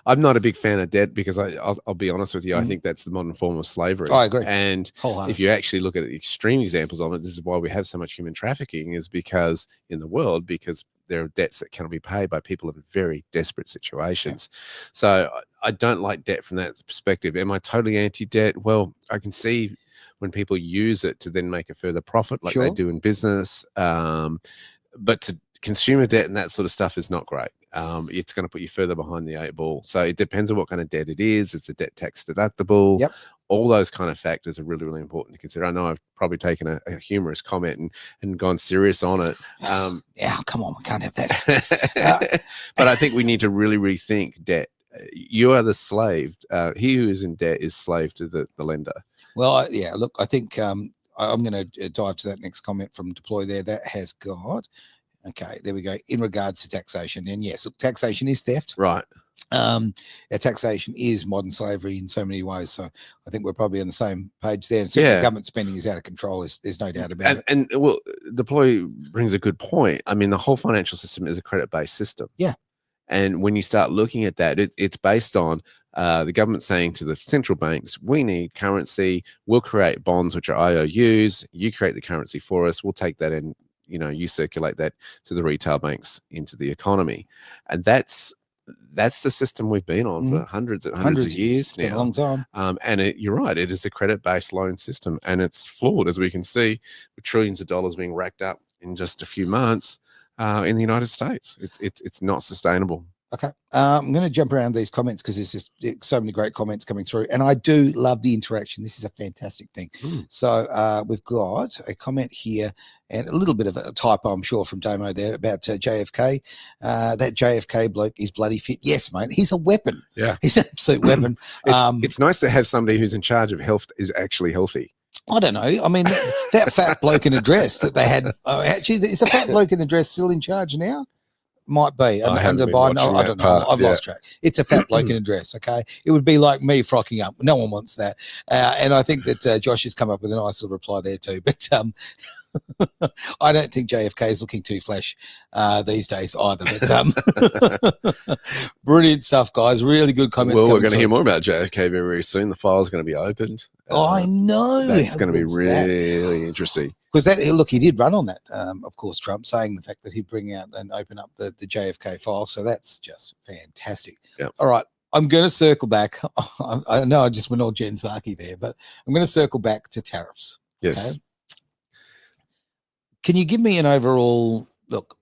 I'm not a big fan of debt because I'll be honest with you. I think that's the modern form of slavery. I agree. And if you actually look at extreme examples of it, this is why we have so much human trafficking, is because there are debts that cannot be paid by people in very desperate situations. Yeah. So I don't like debt from that perspective. Am I totally anti-debt? Well, I can see when people use it to then make a further profit like they do in business. But to consumer debt and that sort of stuff is not great. it's going to put you further behind the 8 ball. So it depends on what kind of debt it is. It's a debt tax deductible. Yep. All those kind of factors are really, really important to consider. I know I've probably taken a humorous comment and gone serious on it. Yeah, come on, we can't have that. But I think we need to really rethink debt. You are the slave. He who is in debt is slave to the lender. Well, yeah, look, I think I'm going to dive to that next comment from Deploy there. That has got, okay, there we go. In regards to taxation. And yes, look, taxation is theft. Right. Taxation is modern slavery in so many ways. So I think we're probably on the same page there. And certainly government spending is out of control. There's no doubt about it. And well, Deploy brings a good point. I mean, the whole financial system is a credit-based system. Yeah. And when you start looking at that, it's based on the government saying to the central banks, we need currency. We'll create bonds, which are IOUs. You create the currency for us. We'll take that and, you circulate that to the retail banks into the economy. And that's the system we've been on for hundreds and hundreds of years now. A long time. And you're right, it is a credit-based loan system, and it's flawed, as we can see, with trillions of dollars being racked up in just a few months in the United States. It's not sustainable. Okay. I'm going to jump around these comments because there's just so many great comments coming through. And I do love the interaction. This is a fantastic thing. So we've got a comment here and a little bit of a typo, I'm sure, from Damo there about JFK. That JFK bloke is bloody fit. Yes, mate. He's a weapon. Yeah. He's an absolute weapon. It's nice to have somebody who's in charge of health is actually healthy. I don't know. I mean, that fat bloke in a dress that they had. Actually, is a fat bloke in a dress still in charge now? Might be under Biden. I don't know. I've lost track. It's a fat bloke in a dress. Okay, it would be like me frocking up. No one wants that. And I think that Josh has come up with a nice little reply there too. But I don't think JFK is looking too flash these days either. But brilliant stuff, guys. Really good comments. Well, we're going to hear more about JFK very, very soon. The file's going to be opened. I know. That's going to be really interesting. Because look, he did run on that, of course, Trump, saying the fact that he'd bring out and open up the JFK file. So that's just fantastic. Yep. All right. I'm going to circle back. I know I just went all Jen Psaki there, but I'm going to circle back to tariffs. Yes. Okay? Can you give me an overall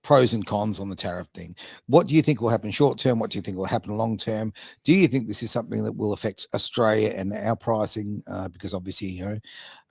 pros and cons on the tariff thing? What do you think will happen short term? What do you think will happen long term? Do you think this is something that will affect Australia and our pricing? Because obviously,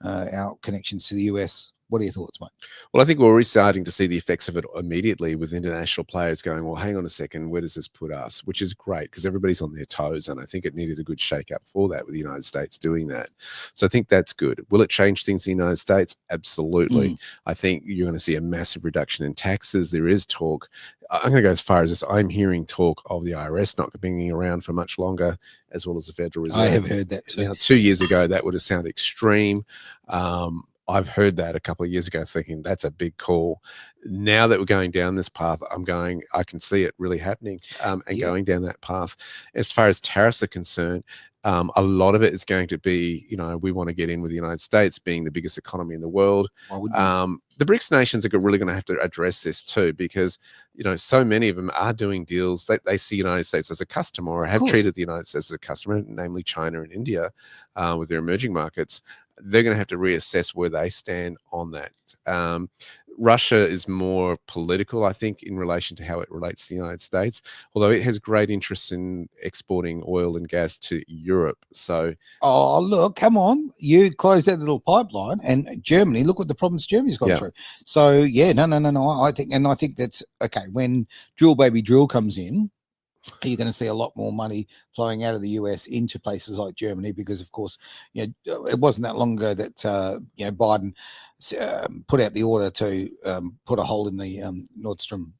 our connections to the US. What are your thoughts, mate? Well, I think we're already starting to see the effects of it immediately with international players going, well, hang on a second, where does this put us? Which is great because everybody's on their toes. And I think it needed a good shake up for that with the United States doing that. So I think that's good. Will it change things in the United States? Absolutely. I think you're going to see a massive reduction in taxes. There is talk. I'm going to go as far as this. I'm hearing talk of the IRS not being around for much longer, as well as the Federal Reserve. I have heard that too. Now, 2 years ago, that would have sounded extreme. I've heard that a couple of years ago thinking that's a big call. Now that we're going down this path, I can see it really happening going down that path. As far as tariffs are concerned, a lot of it is going to be, we want to get in with the United States being the biggest economy in the world. The BRICS nations are really going to have to address this too, because, so many of them are doing deals. They see the United States as a customer or have treated the United States as a customer, namely China and India with their emerging markets. They're going to have to reassess where they stand on that. Russia is more political, I think, in relation to how it relates to the United States, although it has great interests in exporting oil and gas to Europe. So, look, come on, you close that little pipeline, and Germany. Look what the problems Germany's gone through. So, no. I think that's okay. When Drill Baby Drill comes in, you're going to see a lot more money flowing out of the US into places like Germany because, of course, it wasn't that long ago that Biden put out the order to put a hole in the Nord Stream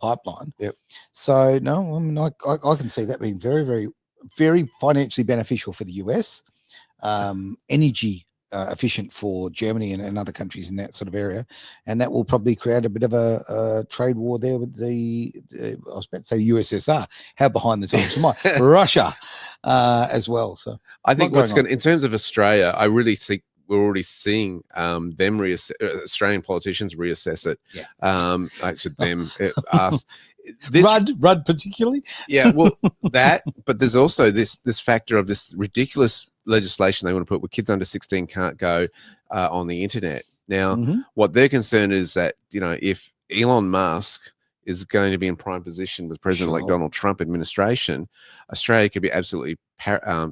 pipeline. Yep. So no, I mean I can see that being very, very, very financially beneficial for the US, energy efficient for Germany and other countries in that sort of area, and that will probably create a bit of a trade war there with I was about to say USSR. How behind the times am I? Russia as well. So I think in terms of Australia, I really think we're already seeing them Australian politicians reassess it. Yeah. I said them, us. Rudd particularly. Yeah, well, but there's also this factor of this ridiculous legislation they want to put where kids under 16 can't go on the internet. Now, what their concern is that, if Elon Musk is going to be in prime position with President-elect Donald Trump administration, Australia could be absolutely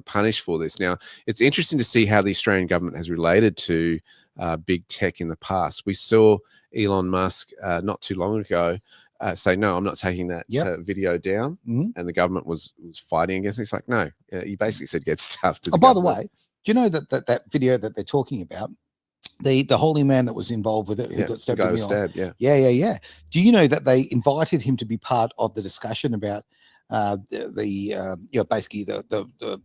punished for this. Now, it's interesting to see how the Australian government has related to big tech in the past. We saw Elon Musk not too long ago say, no, I'm not taking that video down. And the government was fighting against it. It's like, no, he basically said get stuff to the by government. the way, do you know that video that they're talking about, the holy man that was involved with it, who got stabbed in the eye? Yeah. Do you know that they invited him to be part of the discussion about basically the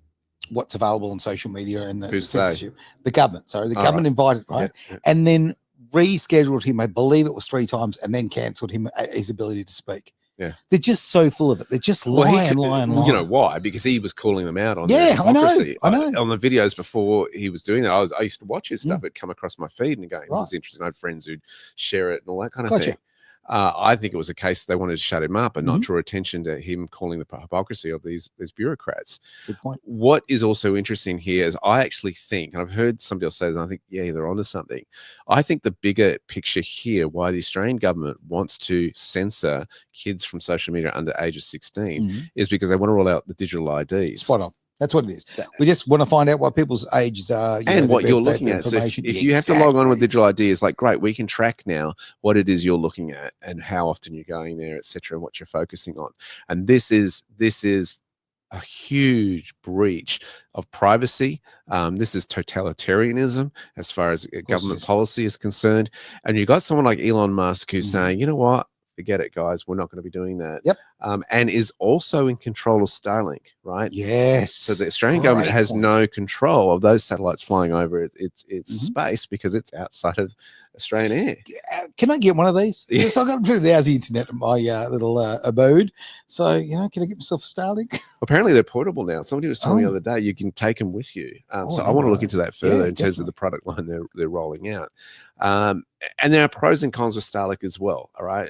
what's available on social media and the censorship? The government, the government invited, right? Yeah. And then rescheduled him, I believe it was 3 times, and then cancelled him his ability to speak. Yeah, they're just so full of it. They're just lying. You know why? Because he was calling them out on I know. On the videos before he was doing that. I used to watch his stuff. It'd come across my feed and going, this is interesting. I had friends who'd share it and all that kind of thing. I think it was a case they wanted to shut him up and not draw attention to him calling the hypocrisy of these bureaucrats. Good point. What is also interesting here is I actually think, and I've heard somebody else say this, and I think, they're onto something. I think the bigger picture here, why the Australian government wants to censor kids from social media under age of 16 is because they want to roll out the digital IDs. Spot on. That's what it is. We just want to find out what people's ages are. And what you're looking at. So if you have to log on with digital ID, it's like, great, we can track now what it is you're looking at and how often you're going there, et cetera, and what you're focusing on. And this is a huge breach of privacy. This is totalitarianism as far as government policy is concerned. And you've got someone like Elon Musk who's saying, you know what? Forget it, guys. We're not going to be doing that. Yep. And is also in control of Starlink, right? Yes. So the Australian government has no control of those satellites flying over its space because it's outside of Australian air. Can I get one of these? Yes, I've got pretty lousy internet in my little abode. So, can I get myself a Starlink? Apparently they're portable now. Somebody was telling me the other day you can take them with you. So I want to look into that further in terms of the product line they're rolling out. And there are pros and cons with Starlink as well. All right.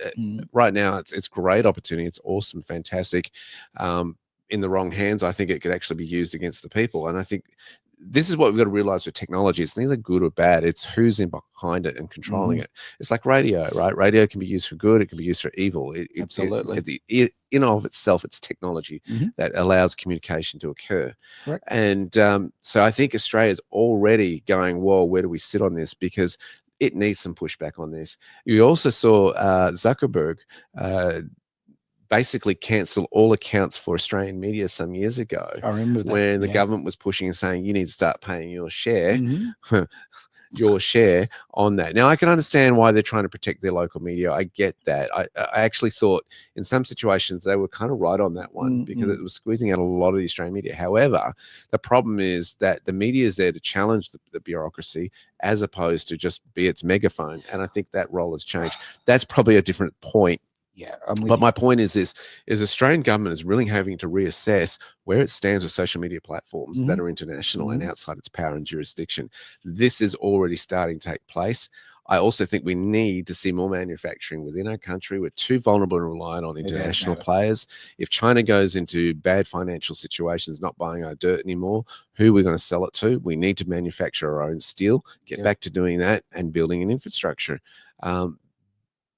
Right now, it's great opportunity. It's awesome, fantastic. In the wrong hands, I think it could actually be used against the people. And I think this is what we've got to realize with technology. It's neither good or bad. It's who's in behind it and controlling it. It's like radio, right? Radio can be used for good. It can be used for evil. Absolutely. In and of itself, it's technology that allows communication to occur. Correct. And so I think Australia's already going, well, where do we sit on this? Because it needs some pushback on this. You also saw Zuckerberg basically cancel all accounts for Australian media some years ago. I remember that. When the government was pushing and saying, you need to start paying your share, your share on that. Now, I can understand why they're trying to protect their local media. I get that. I actually thought in some situations they were kind of right on that one because it was squeezing out a lot of the Australian media. However, the problem is that the media is there to challenge the bureaucracy as opposed to just be its megaphone. And I think that role has changed. That's probably a different point. Yeah, but my point is this: Australian government is really having to reassess where it stands with social media platforms that are international and outside its power and jurisdiction. This is already starting to take place. I also think we need to see more manufacturing within our country. We're too vulnerable and reliant on international players. If China goes into bad financial situations, not buying our dirt anymore, who are we going to sell it to? We need to manufacture our own steel, get back to doing that and building an infrastructure.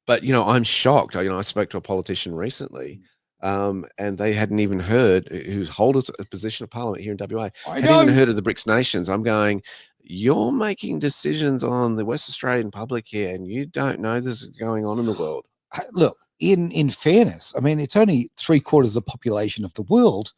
But, I'm shocked. I spoke to a politician recently and they hadn't even heard, who holds a position of parliament here in WA, hadn't even heard of the BRICS nations. I'm going, you're making decisions on the West Australian public here and you don't know this is going on in the world. Look, in fairness, I mean, it's only 3/4 of the population of the world.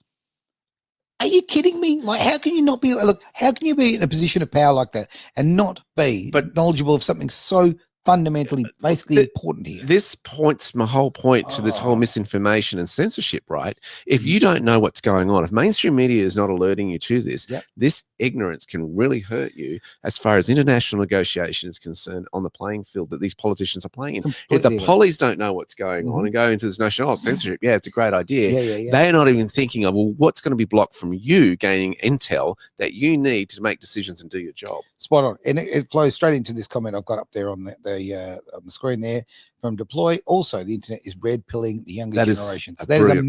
Are you kidding me? Like, how can you not be, how can you be in a position of power like that and not be knowledgeable of something so fundamentally basically important here? This points my whole point to this whole misinformation and censorship, right? If you don't know what's going on, if mainstream media is not alerting you to this, this ignorance can really hurt you as far as international negotiation is concerned on the playing field that these politicians are playing in. If the pollies don't know what's going on and go into this notion, censorship, it's a great idea. They're not even thinking of, well, what's going to be blocked from you gaining intel that you need to make decisions and do your job. Spot on. And it flows straight into this comment I've got up there on on the screen there from Deploy. Also, the internet is red pilling the younger generations. That is a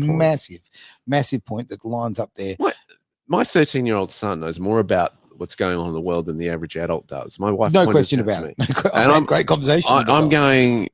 massive point that lines up there. My 13-year-old son knows more about what's going on in the world than the average adult does. My wife, no question about it. And I'm great conversation. I'm going.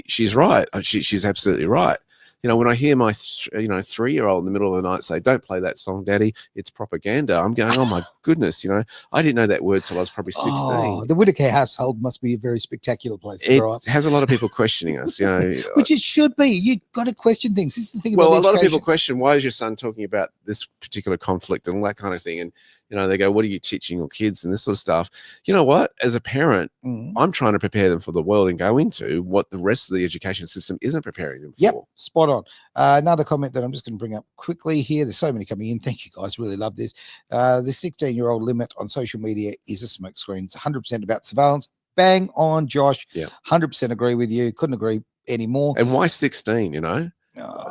She's right. She's absolutely right. You know, when I hear my 3-year-old in the middle of the night say, "Don't play that song, Daddy, it's propaganda," I'm going, "Oh my goodness!" You know, I didn't know that word till I was probably 16. Oh, the Whittaker household must be a very spectacular place to grow up. It has a lot of people questioning us, you know. Which it should be. You've got to question things. This is the thing about Well, a lot of education. people question, why is your son talking about this particular conflict and all that kind of thing? And, you know, they go, what are you teaching your kids and this sort of stuff? You know what? As a parent, I'm trying to prepare them for the world and go into what the rest of the education system isn't preparing them Yep, for. spot on. Another comment that I'm just going to bring up quickly here. There's so many coming in. Thank you, guys. Really love this. The 16-year-old limit on social media is a smokescreen. It's 100% about surveillance. Bang on, Josh. Yeah. 100% agree with you. Couldn't agree anymore. And why 16, you know?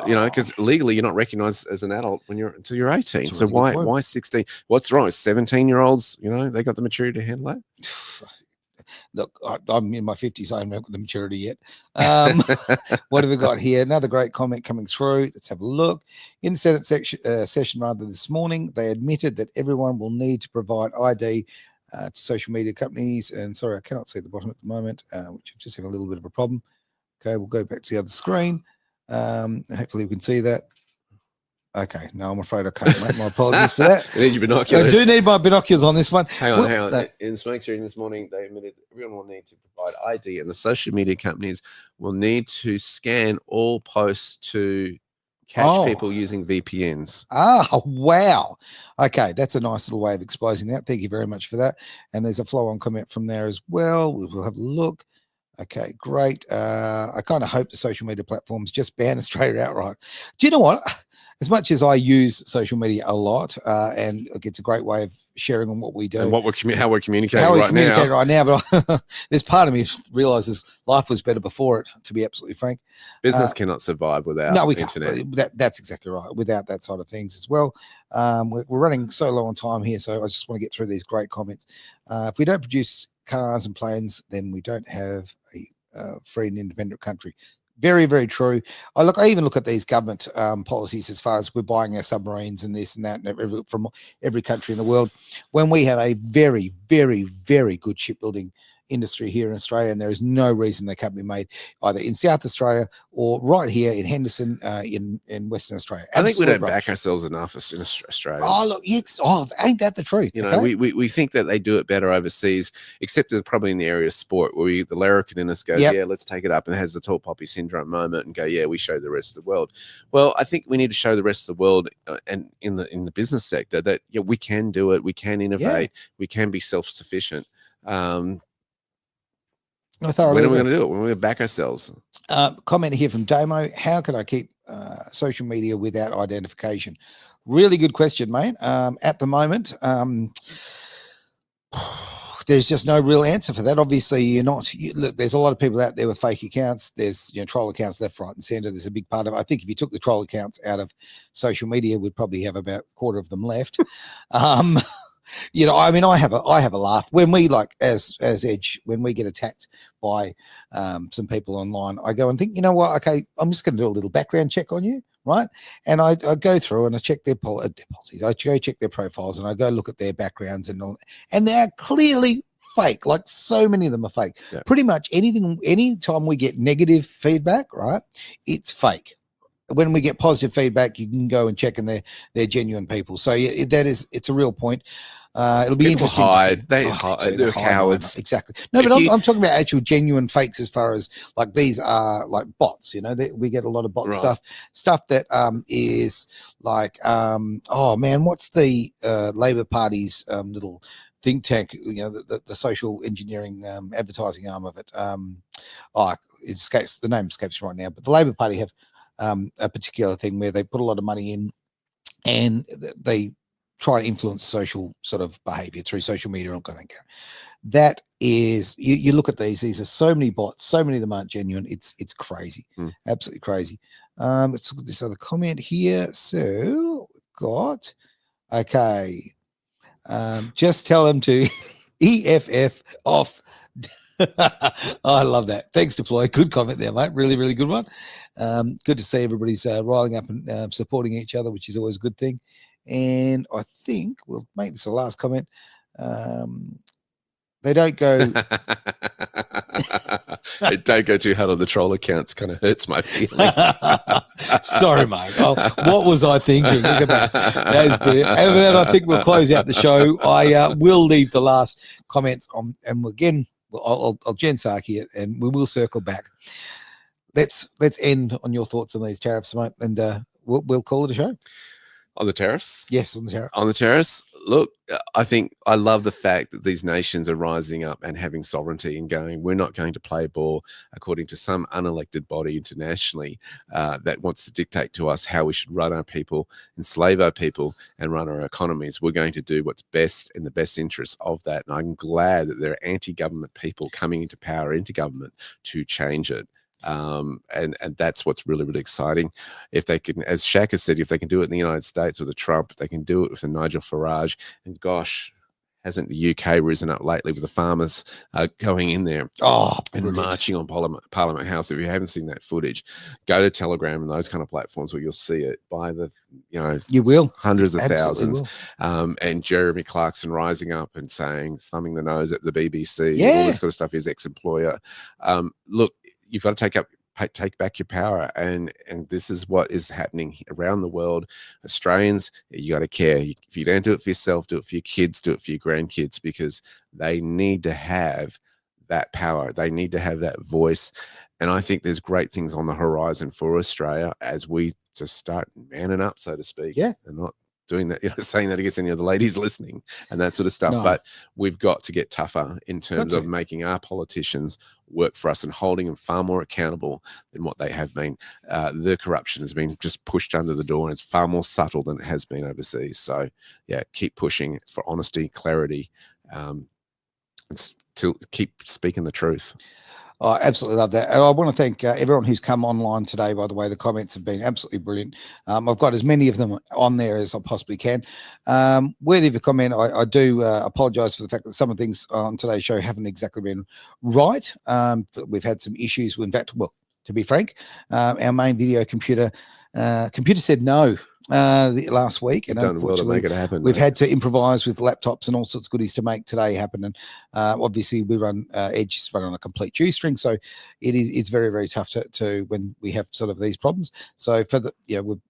You know, because legally you're not recognized as an adult until you're 18. That's a So really why 16? What's wrong? 17-year-olds, you know, they got the maturity to handle that. Look, I'm in my 50s. I haven't got the maturity yet. What have we got here? Another great comment coming through. Let's have a look. In the Senate session this morning, they admitted that everyone will need to provide ID to social media companies. And sorry, I cannot see the bottom at the moment, which I'm just having a little bit of a problem. Okay, we'll go back to the other screen. Hopefully we can see that. Okay, no, I'm afraid I can't, mate. My apologies for that. You need your binoculars. I do need my binoculars on this one. Hang on. In Smoke Screen this morning, they admitted everyone will need to provide ID, and the social media companies will need to scan all posts to catch people using VPNs. Oh, wow. Okay, that's a nice little way of exposing that. Thank you very much for that. And there's a flow-on comment from there as well. We'll have a look. Okay, great. I kind of hope the social media platforms just ban Australia outright. Do you know what? As much as I use social media a lot, and it's a great way of sharing on what we do and how we're communicating right now. But there's part of me realizes life was better before it, to be absolutely frank. Business cannot survive without we internet. Can't. That's exactly right. Without that side of things as well. We're running so low on time here, so I just want to get through these great comments. If we don't produce cars and planes, then we don't have a free and independent country. Very, very true. I even look at these government policies as far as we're buying our submarines and this and that and from every country in the world. When we have a very, very, very good shipbuilding industry here in Australia, and there is no reason they can't be made either in South Australia or right here in Henderson in Western Australia. I think we don't back ourselves enough in Australia. Oh, look, ain't that the truth? You know, we think that they do it better overseas, except probably in the area of sport, where the larrikin in us goes, yeah, let's take it up, and has the tall poppy syndrome moment and go, yeah, we show the rest of the world. Well, I think we need to show the rest of the world and in the business sector that we can do it, we can innovate, we can be self-sufficient. When are we going to do it? When we back ourselves? Comment here from Damo. How can I keep social media without identification? Really good question, mate. At the moment, there's just no real answer for that. Obviously, look, there's a lot of people out there with fake accounts. There's troll accounts left, right, and center. There's a big part of it. I think if you took the troll accounts out of social media, we'd probably have about a quarter of them left. I mean, I have a laugh when we as Edge, when we get attacked by some people online, I go and think, you know what? Okay, I'm just going to do a little background check on you, right? And I go through and I check their policies. I go check their profiles and I go look at their backgrounds and they're clearly fake. Like so many of them are fake. Yeah. Pretty much anytime we get negative feedback, right? It's fake. When we get positive feedback, you can go and check and they're genuine people. So it's a real point. It'll be people interesting. They're cowards. Exactly. No, but I'm talking about actual genuine fakes as far as like these are like bots, we get a lot of bot stuff that is like, oh man, what's the Labor Party's little think tank, the social engineering advertising arm of it. The name escapes right now, but the Labor Party have a particular thing where they put a lot of money in and they try to influence social sort of behavior through social media. That is, you look at these are so many bots, so many of them aren't genuine. It's crazy, absolutely crazy. Let's look at this other comment here. So got, okay. Just tell them to EFF off. I love that. Thanks, Deploy. Good comment there, mate. Really, really good one. Good to see everybody's riling up and supporting each other, which is always a good thing. And I think we'll make this the last comment. They don't go. Don't go too hard on the troll accounts. Kind of hurts my feelings. Sorry, mate. Oh, what was I thinking? Look at that. That is brilliant. And with that, I think we'll close out the show. I will leave the last comments on, and again, I'll Jen Saki it, and we will circle back. Let's end on your thoughts on these tariffs, mate, and we'll call it a show. On the tariffs? Yes, on the tariffs. On the tariffs, look, I love the fact that these nations are rising up and having sovereignty and going, we're not going to play ball according to some unelected body internationally that wants to dictate to us how we should run our people, enslave our people, and run our economies. We're going to do what's best in the best interests of that. And I'm glad that there are anti-government people coming into power, into government, to change it. And that's what's really, really exciting. If they can, as Shaq has said, if they can do it in the United States with a Trump, they can do it with a Nigel Farage. And gosh, hasn't the UK risen up lately with the farmers going in there and marching on Parliament House? If you haven't seen that footage, go to Telegram and those kind of platforms where you'll see it by the, you will hundreds of thousands. And Jeremy Clarkson rising up and saying, thumbing the nose at the BBC, and all this kind of stuff, his ex-employer. Look, you've got to take back your power, and this is what is happening around the world. Australians, you got to care. If you don't do it for yourself, do it for your kids, do it for your grandkids, because they need to have that power. They need to have that voice. And I think there's great things on the horizon for Australia as we just start manning up, so to speak. Yeah. And not doing that, saying that against any of the ladies listening and that sort of stuff. No. But we've got to get tougher in terms of making our politicians work for us and holding them far more accountable than what they have been. The corruption has been just pushed under the door, and it's far more subtle than it has been overseas. So, yeah, keep pushing for honesty, clarity, and to keep speaking the truth. I absolutely love that. And I want to thank everyone who's come online today. By the way, the comments have been absolutely brilliant. I've got as many of them on there as I possibly can. Worthy of a comment, I do apologize for the fact that some of the things on today's show haven't exactly been right. We've had some issues. In fact, well, to be frank, our main video computer said no last week, and unfortunately make it happen, we've had to improvise with laptops and all sorts of goodies to make today happen. And obviously we run Edge is run on a complete shoestring, so it's very, very tough to when we have sort of these problems. So for the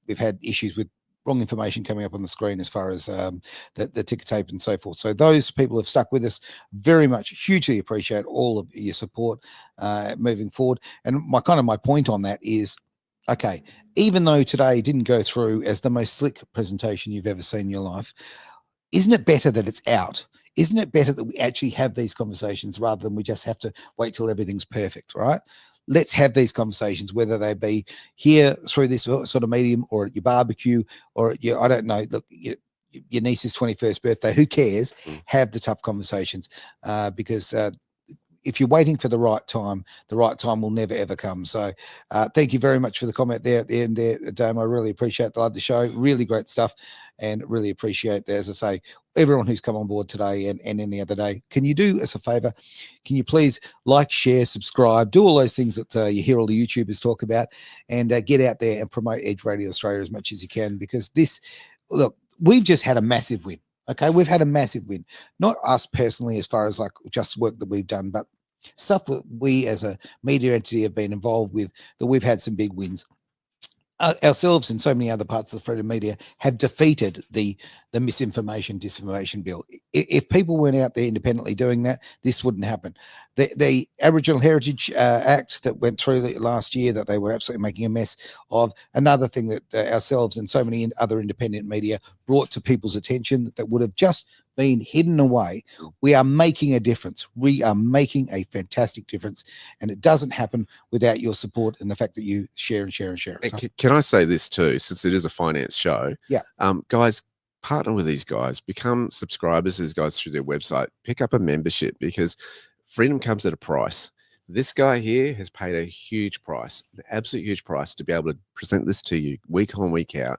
we've had issues with wrong information coming up on the screen as far as the ticker tape and so forth. So those people have stuck with us very much. Hugely appreciate all of your support moving forward. And my point on that is, okay, even though today didn't go through as the most slick presentation you've ever seen in your life, isn't it better that it's out? Isn't it better that we actually have these conversations rather than we just have to wait till everything's perfect, right? Let's have these conversations, whether they be here through this sort of medium or at your barbecue or at your, I don't know, look, your niece's 21st birthday, who cares? Have the tough conversations because if you're waiting for the right time will never, ever come. So thank you very much for the comment there at the end there, Dame. I really appreciate the love of the show. Really great stuff, and really appreciate, as I say, everyone who's come on board today and any other day. Can you do us a favor? Can you please like, share, subscribe, do all those things that you hear all the YouTubers talk about, and get out there and promote Edge Radio Australia as much as you can, because look, we've just had a massive win. Okay, we've had a massive win. Not us personally as far as like just work that we've done, but stuff that we as a media entity have been involved with, that we've had some big wins. Ourselves and so many other parts of the freedom media have defeated the misinformation, disinformation bill. If people weren't out there independently doing that, this wouldn't happen. The Aboriginal Heritage Acts that went through last year, that they were absolutely making a mess of, another thing that ourselves and so many other independent media brought to people's attention that would have just been hidden away. We are making a difference. We are making a fantastic difference, and it doesn't happen without your support and the fact that you share and share and share. So, can I say this too, since it is a finance show? Yeah. Guys, partner with these guys, become subscribers to these guys through their website, pick up a membership, because freedom comes at a price. This guy here has paid a huge price, an absolute huge price, to be able to present this to you week on, week out.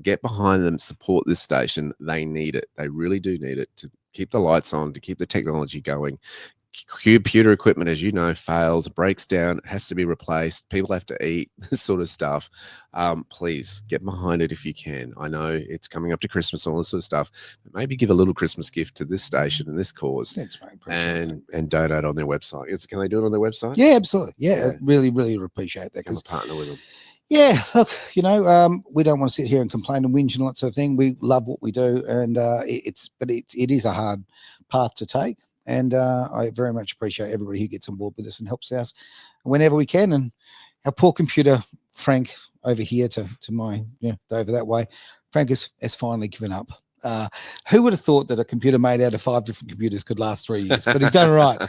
Get behind them, support this station. They need it. They really do need it to keep the lights on, to keep the technology going. computer equipment, as you know, fails, breaks down, it has to be replaced, people have to eat, this sort of stuff. Please get behind it if you can. I know it's coming up to Christmas, all this sort of stuff, but maybe give a little Christmas gift to this station and this cause. Thanks, mate. Appreciate and donate on their website. Can they do it on their website? Yeah, absolutely. Yeah, really, really appreciate that. Become a partner with them. Yeah, look, we don't want to sit here and complain and whinge and that sort of thing. We love what we do, and it is a hard path to take. And I very much appreciate everybody who gets on board with us and helps us whenever we can. And our poor computer, Frank, over here to my, over that way, Frank has finally given up. Who would have thought that a computer made out of 5 different computers could last 3 years? But he's done it right.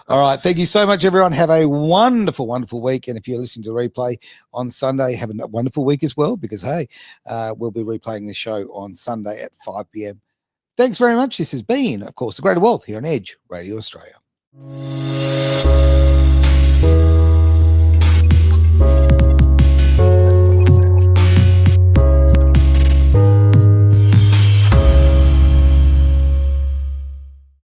All right. Thank you so much, everyone. Have a wonderful, wonderful week. And if you're listening to the replay on Sunday, have a wonderful week as well, because, hey, we'll be replaying this show on Sunday at 5 p.m. Thanks very much. This has been, of course, The Greater Wealth here on Edge Radio Australia.